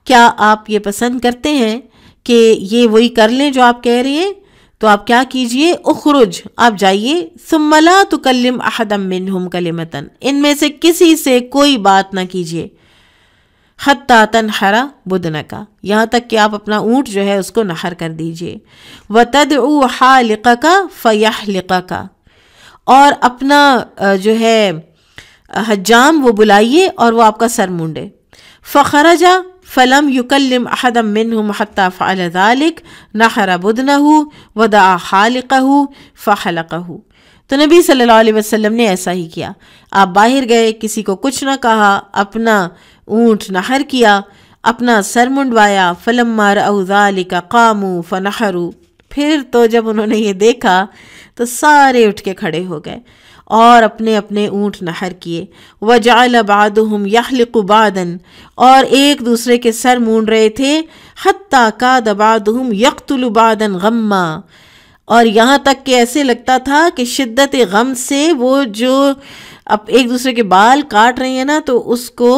کیا آپ یہ پسند کرتے ہیں کہ یہ وہی کر لیں جو آپ کہہ رہے ہیں؟ تو آپ کیا کیجئے، اخرج، آپ جائیے، ثم لا تکلم احدا منہم کلمۃ، ان میں سے کسی سے کوئی بات نہ کیجئے، حتی تنحر بدنک، یہاں تک کہ آپ اپنا اونٹ جو ہے اس کو نحر کر دیجئے. وتدعو حالقک فیحلقک، اور اپنا جو ہے حجام وہ بلائیے اور وہ آپ کا سر مونڈے. فخرج فلم یکلم احدا منہم حتی فعل ذلک، نحر بدنہ ودعا حالقہ فحلقہ. تو نبی صلی اللہ علیہ وسلم نے ایسا ہی کیا، آپ باہر گئے، کسی کو کچھ نہ کہا، اپنا اونٹ نحر کیا، اپنا سر منڈوایا. فلما رأوا ذلک قاموا فنحروا، پھر تو جب انہوں نے یہ دیکھا تو سارے اٹھ کے کھڑے ہو گئے اور اپنے اپنے اونٹ نحر کیے. وجعل بعضهم يحلق بعضا، اور ایک دوسرے کے سر مونڈ رہے تھے. حتی کاد بعضهم يقتل بعضا غما، اور یہاں تک کہ ایسے لگتا تھا کہ شدت غم سے وہ جو اب ایک دوسرے کے بال کاٹ رہے ہیں نا، تو اس کو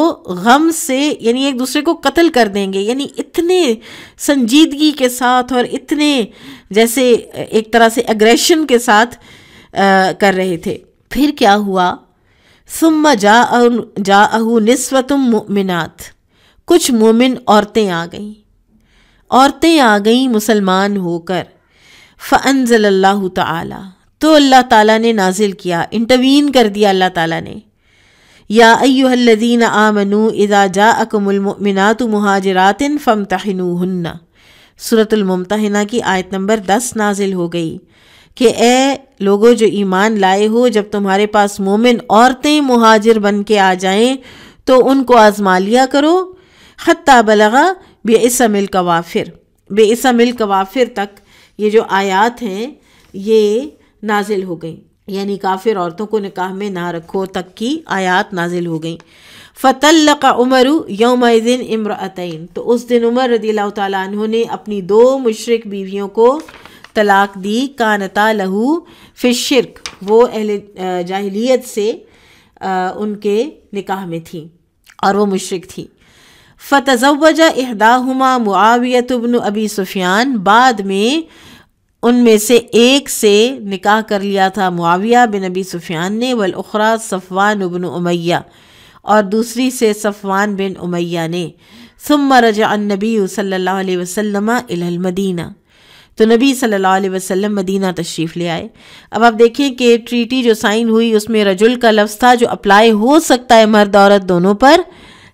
غم سے یعنی ایک دوسرے کو قتل کر دیں گے، یعنی اتنے سنجیدگی کے ساتھ اور اتنے جیسے ایک طرح سے اگریشن کے ساتھ کر رہے تھے. پھر کیا ہوا، ثم جاءہ نسوۃ مؤمنات، کچھ مومن عورتیں آ گئیں مسلمان ہو کر. فانزل اللہ تعالی، تو اللہ تعالیٰ نے نازل کیا، انٹروین کر دیا اللہ تعالیٰ نے. یا ایھا الذین آمنوا اذا جاءکم المؤمنات مہاجرات فامتحنوہن، سورۃ الممتحنہ کی آیت نمبر 10 نازل ہو گئی کہ اے لوگوں جو ایمان لائے ہو، جب تمہارے پاس مومن عورتیں مہاجر بن کے آ جائیں تو ان کو آزما لیا کرو، حتی بلغا بئسم الکوافر، بئسم الکوافر تک یہ جو آیات ہیں یہ نازل ہو گئیں، یعنی کافر عورتوں کو نکاح میں نہ رکھو تک کی آیات نازل ہو گئیں۔ فطلق عمر یومئذ امرأتین، تو اس دن عمر رضی اللہ تعالیٰ عنہ نے اپنی 2 مشرک بیویوں کو طلاق دی، کانتا لہو فی الشرک، وہ اہل جاہلیت سے ان کے نکاح میں تھیں اور وہ مشرک تھی۔ فتزوج احداہما معاویۃ بن ابی سفیان، بعد میں ان میں سے ایک سے نکاح کر لیا تھا معاویہ بن ابی سفیان نے، والاخری صفوان بن امیہ، اور دوسری سے صفوان بن امیہ نے۔ ثم رجع النبی صلی اللہ علیہ وسلم الی المدینہ، تو نبی صلی اللہ علیہ وسلم مدینہ تشریف لے آئے۔ اب آپ دیکھیں کہ ٹریٹی جو سائن ہوئی اس میں رجل کا لفظ تھا جو اپلائی ہو سکتا ہے مرد عورت دونوں پر،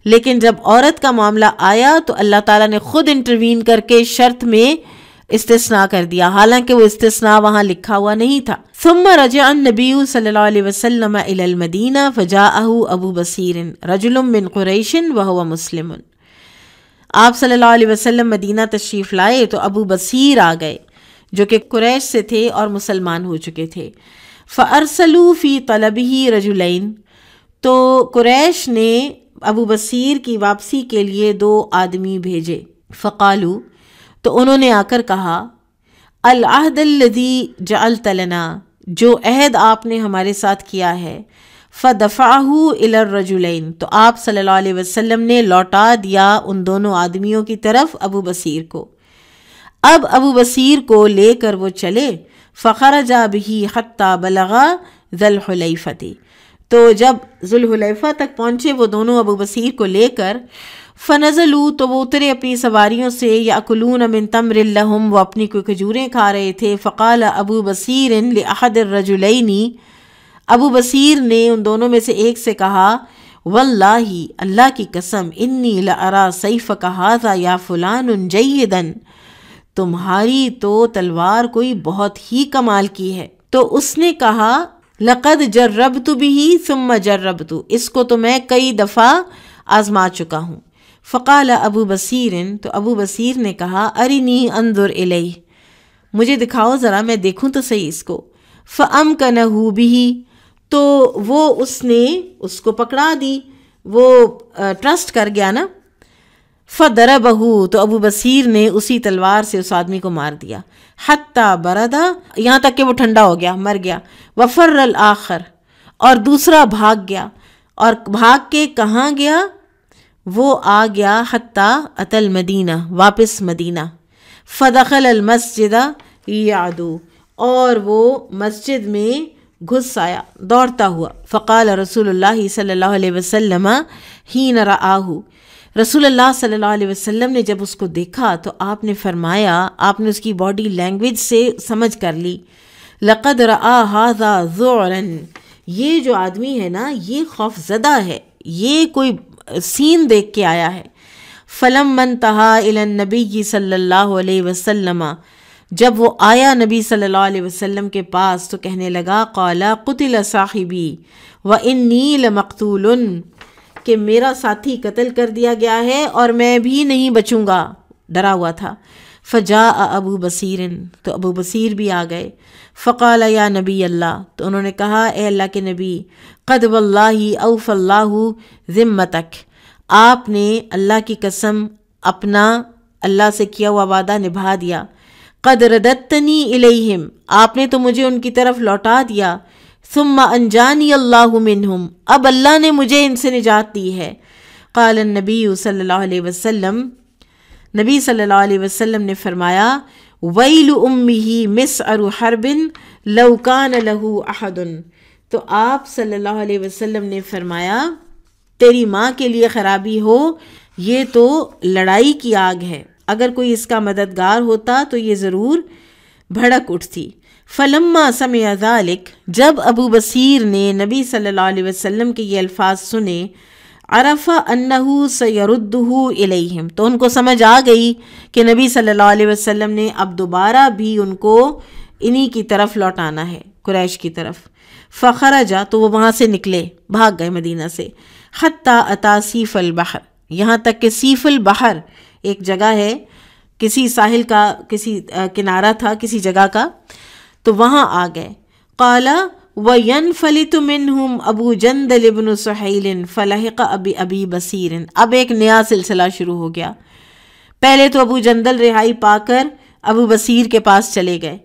لیکن جب عورت کا معاملہ آیا تو اللہ تعالیٰ نے خود انٹروین کر کے شرط میں استثناء کر دیا، حالانکہ وہ استثناء وہاں لکھا ہوا نہیں تھا۔ ثم رجع النبی صلی اللہ علیہ وسلم الی المدینہ فجاءہ ابو بصیر رجل من قریش وہو مسلم، آپ صلی اللہ علیہ وسلم مدینہ تشریف لائے تو ابو بصیر آ گئے جو کہ قریش سے تھے اور مسلمان ہو چکے تھے۔ فارسلوا فی طلبہ رجلین، تو قریش نے ابو بصیر کی واپسی کے لیے 2 آدمی بھیجے۔ فقالوا، تو انہوں نے آ کر کہا، العہد الذی جعلت لنا، جو عہد آپ نے ہمارے ساتھ کیا ہے، فدفعہ الی الرجلین، تو آپ صلی اللہ علیہ وسلم نے لوٹا دیا ان دونوں آدمیوں کی طرف ابو بصیر کو۔ اب ابو بصیر کو لے کر وہ چلے، فخرج بہ حتی بلغا ذی الحلیفۃ، تو جب ذی الحلیفہ تک پہنچے وہ دونوں ابو بصیر کو لے کر، فنزلوا، تو وہ اترے اپنی سواریوں سے، یاکلون من تمر لہم، وہ اپنی کوئی کھجوریں کھا رہے تھے۔ فقال ابو بصیر لاحد الرجلین، ابو بصیر نے ان دونوں میں سے ایک سے کہا، واللہ، اللہ کی قسم، انی لارا سیفک ھذا یا فلان جیدا، تمہاری تو تلوار کوئی بہت ہی کمال کی ہے۔ تو اس نے کہا، لقد جربت به ثم جربت، اس کو تو میں کئی دفعہ آزما چکا ہوں۔ فقال ابو بصیر، تو ابو بصیر نے کہا، ارنی انظر الیہ، مجھے دکھاؤ ذرا میں دیکھوں تو صحیح اس کو۔ فامکنہ بہ، تو وہ اس نے اس کو پکڑا دی، وہ ٹرسٹ کر گیا نا۔ فضربہ، تو ابو بصیر نے اسی تلوار سے اس آدمی کو مار دیا، حتی بردا، یہاں تک کہ وہ ٹھنڈا ہو گیا، مر گیا۔ وفر الآخر، اور دوسرا بھاگ گیا، اور بھاگ کے کہاں گیا؟ وہ آ گیا حتی اتی المدینہ، واپس مدینہ۔ فدخل المسجد یعدو، اور وہ مسجد میں گھس آیا دوڑتا ہوا۔ فقال رسول اللہ صلی اللہ علیہ وسلم حین رآہ، رسول اللہ صلی اللہ علیہ وسلم نے جب اس کو دیکھا تو آپ نے فرمایا، آپ نے اس کی باڈی لینگویج سے سمجھ کر لی، لقد رآ ھذا ذعرا، یہ جو آدمی ہے نا یہ خوف زدہ ہے، یہ کوئی سین دیکھ کے آیا ہے۔ فلما انتہى الی النبی صلی اللہ علیہ وسلم، جب وہ آیا نبی صلی اللہ علیہ وسلم کے پاس تو کہنے لگا، قال قتل صاحبی وانی لمقتول، کہ میرا ساتھی قتل کر دیا گیا ہے اور میں بھی نہیں بچوں گا، ڈرا ہوا تھا۔ فجاء ابو بصیر، تو ابو بصیر بھی آ گئے۔ فقال یا نبی اللہ، تو انہوں نے کہا، اے اللہ کے نبی، قد واللہ اوفى اللہ ذمتک، آپ نے اللہ کی قسم اپنا اللہ سے کیا ہوا وعدہ نبھا دیا۔ قد رددتنی الیہم، آپ نے تو مجھے ان کی طرف لوٹا دیا۔ ثم انجانی اللہ منہم، اب اللہ نے مجھے ان سے نجات دی ہے۔ قال النبی صلی اللہ علیہ وسلم، نبی صلی اللہ علیہ وسلم نے فرمایا، ویل امہ مسعر حرب لو کان لہ احد، تو آپ صلی اللہ علیہ وسلم نے فرمایا، تیری ماں کے لیے خرابی ہو، یہ تو لڑائی کی آگ ہے، اگر کوئی اس کا مددگار ہوتا تو یہ ضرور بھڑک اٹھتی۔ فلما سمع ذلک، جب ابو بصیر نے نبی صلی اللہ علیہ وسلم کے یہ الفاظ سنے، عرف انہ سیردہ الیہم، تو ان کو سمجھ آ گئی کہ نبی صلی اللہ علیہ وسلم نے اب دوبارہ بھی ان کو انہی کی طرف لوٹانا ہے، قریش کی طرف. فخرجا، تو وہ وہاں سے نکلے، بھاگ گئے مدینہ سے. حتی اتا سیف البحر، یہاں تک کہ سیف البحر ایک جگہ ہے، کسی ساحل کا، کسی کنارہ تھا کسی جگہ کا، تو وہاں آ گئے. قال وَيَنْفَلِتُ مِنْهُمْ ابو جندل ابن سہیل فلحق ابی بصیر. اب ایک نیا سلسلہ شروع ہو گیا. پہلے تو ابو جندل رہائی پا کر ابو بصیر کے پاس چلے گئے.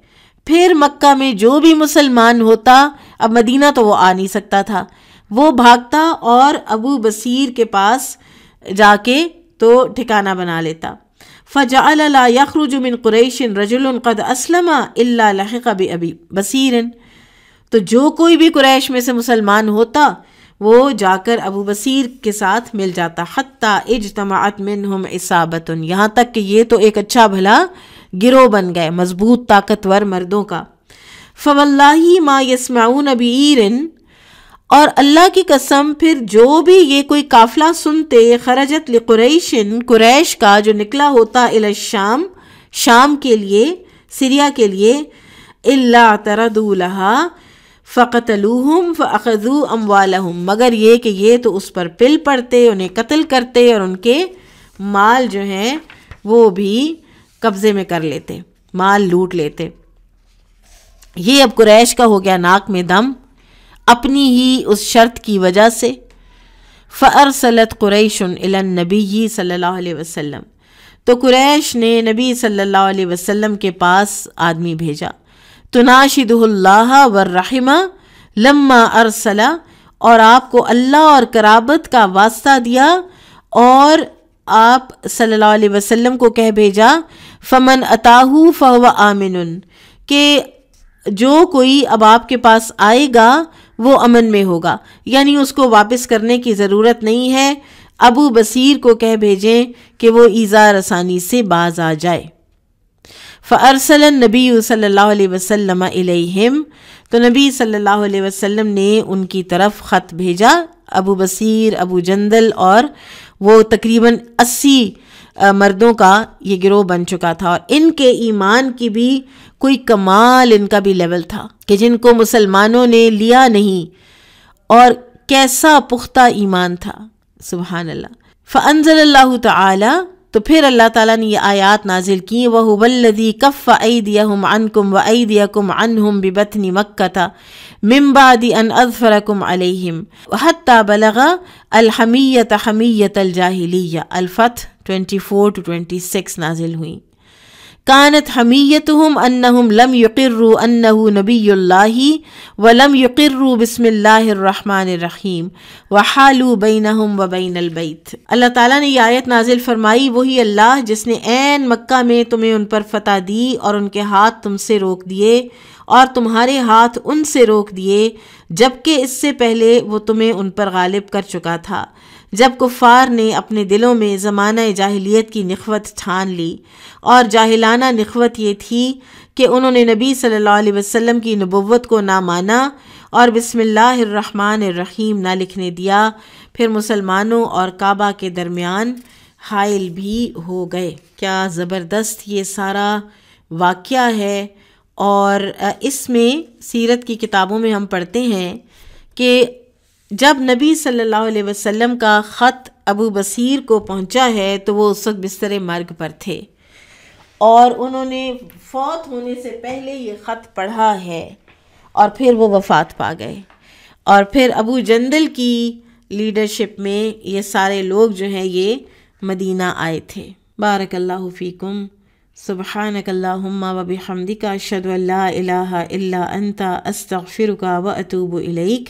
پھر مکہ میں جو بھی مسلمان ہوتا، اب مدینہ تو وہ آ نہیں سکتا تھا، وہ بھاگتا اور ابو بصیر کے پاس جا کے تو ٹھکانہ بنا لیتا. فَجَعَلَ لَا يَخْرُجُ مِنْ قُرَيْشٍ رَجُلٌ قَدْ أَسْلَمَ إِلَّا لَحِقَ بِأَبِي بَصِيرٍ. تو جو کوئی بھی قریش میں سے مسلمان ہوتا وہ جا کر ابو بصیر کے ساتھ مل جاتا. حَتَّى اجْتَمَعَتْ مِنْهُمْ عِصَابَةٌ، یہاں تک کہ یہ تو ایک اچھا بھلا گروہ بن گئے، مضبوط طاقتور مردوں کا. فَوَاللَّهِ مَا يَسْمَعُونَ بِعِيرٍ، اور اللہ کی قسم پھر جو بھی یہ کوئی قافلہ سنتے، خرجت لقریشن، قریش کا جو نکلا ہوتا، الی الشام، شام کے لیے، سیریا کے لیے، الا اعترضوا لها فقتلوہم فاخذوا اموالہم، مگر یہ کہ یہ تو اس پر پل پڑتے، انہیں قتل کرتے اور ان کے مال جو ہیں وہ بھی قبضے میں کر لیتے، مال لوٹ لیتے. یہ اب قریش کا ہو گیا ناک میں دم اپنی ہی اس شرط کی وجہ سے. فَأَرْسَلَتْ قُرَيْشٌ إِلَى النَّبِيِّ صلی اللہ علیہ وسلم، تو قریش نے نبی صلی اللہ علیہ وسلم کے پاس آدمی بھیجا. تُنَاشِدُهُ اللَّهَ وَالرَّحِمَ لَمَّا أَرْسَلَ، اور آپ کو اللہ اور قرابت کا واسطہ دیا اور آپ صلی اللہ علیہ وسلم کو کہہ بھیجا فَمَنْ أَتَاهُ فَهُوَ آمِنٌ، کہ جو کوئی اب آپ کے پاس آئے گا وہ امن میں ہوگا، یعنی اس کو واپس کرنے کی ضرورت نہیں ہے. ابو بصیر کو کہہ بھیجیں کہ وہ ایذا رسانی سے باز آ جائے. فَأَرْسَلَ النَّبِيُّ صلی اللہ علیہ وسلم إِلَيْهِمْ، تو نبی صلی اللہ علیہ وسلم نے ان کی طرف خط بھیجا. ابو بصیر، ابو جندل اور وہ تقریباً 80 مردوں کا یہ گروہ بن چکا تھا، اور ان کے ایمان کی بھی کوئی کمال ان کا بھی لیول تھا کہ جن کو مسلمانوں نے لیا نہیں، اور کیسا پختہ ایمان تھا، سبحان اللہ. فَأَنزَلَ اللَّهُ تَعَالَى، تو پھر اللہ تعالیٰ نے یہ آیات نازل کی. وَهُوَ الَّذِي كَفَّ أَيْدِيَهُمْ عَنْكُمْ وَأَيْدِيَكُمْ عَنْهُمْ بِبَطْنِ مَكَّةَ مِنْ بَعْدِ أَنْ أَظْفَرَكُمْ عَلَيْهِمْ وَحَتَّى بَلَغَ الْحَمِيَّةَ حَمِيَّةَ الْجَاهِلِيَّةِ. الفتح 24-26 نازل ہوئی. كانت حمیتهم انہم لم یقروا انہ نبی اللہ ولم یقروا بسم اللہ الرحمن الرحیم وحالوا بینہم وبین البیت. اللہ تعالیٰ نے یہ آیت نازل فرمائی، وہی اللہ جس نے عین مکہ میں تمہیں ان پر فتح دی اور ان کے ہاتھ تم سے روک دیے اور تمہارے ہاتھ ان سے روک دیے، جبکہ اس سے پہلے وہ تمہیں ان پر غالب کر چکا تھا، جب کفار نے اپنے دلوں میں زمانہ جاہلیت کی نخوت ٹھان لی. اور جاہلانہ نخوت یہ تھی کہ انہوں نے نبی صلی اللہ علیہ وسلم کی نبوت کو نہ مانا اور بسم اللہ الرحمن الرحیم نہ لکھنے دیا، پھر مسلمانوں اور کعبہ کے درمیان حائل بھی ہو گئے. کیا زبردست یہ سارا واقعہ ہے. اور اس میں سیرت کی کتابوں میں ہم پڑھتے ہیں کہ جب نبی صلی اللہ علیہ وسلم کا خط ابو بصیر کو پہنچا ہے تو وہ اس وقت بستر مرگ پر تھے اور انہوں نے فوت ہونے سے پہلے یہ خط پڑھا ہے اور پھر وہ وفات پا گئے. اور پھر ابو جندل کی لیڈرشپ میں یہ سارے لوگ جو ہیں یہ مدینہ آئے تھے. بارک اللہ فیکم. سبحانک اللہم و بحمدک اشہد ان لا الہ الا انت استغفرک و اتوب الیک.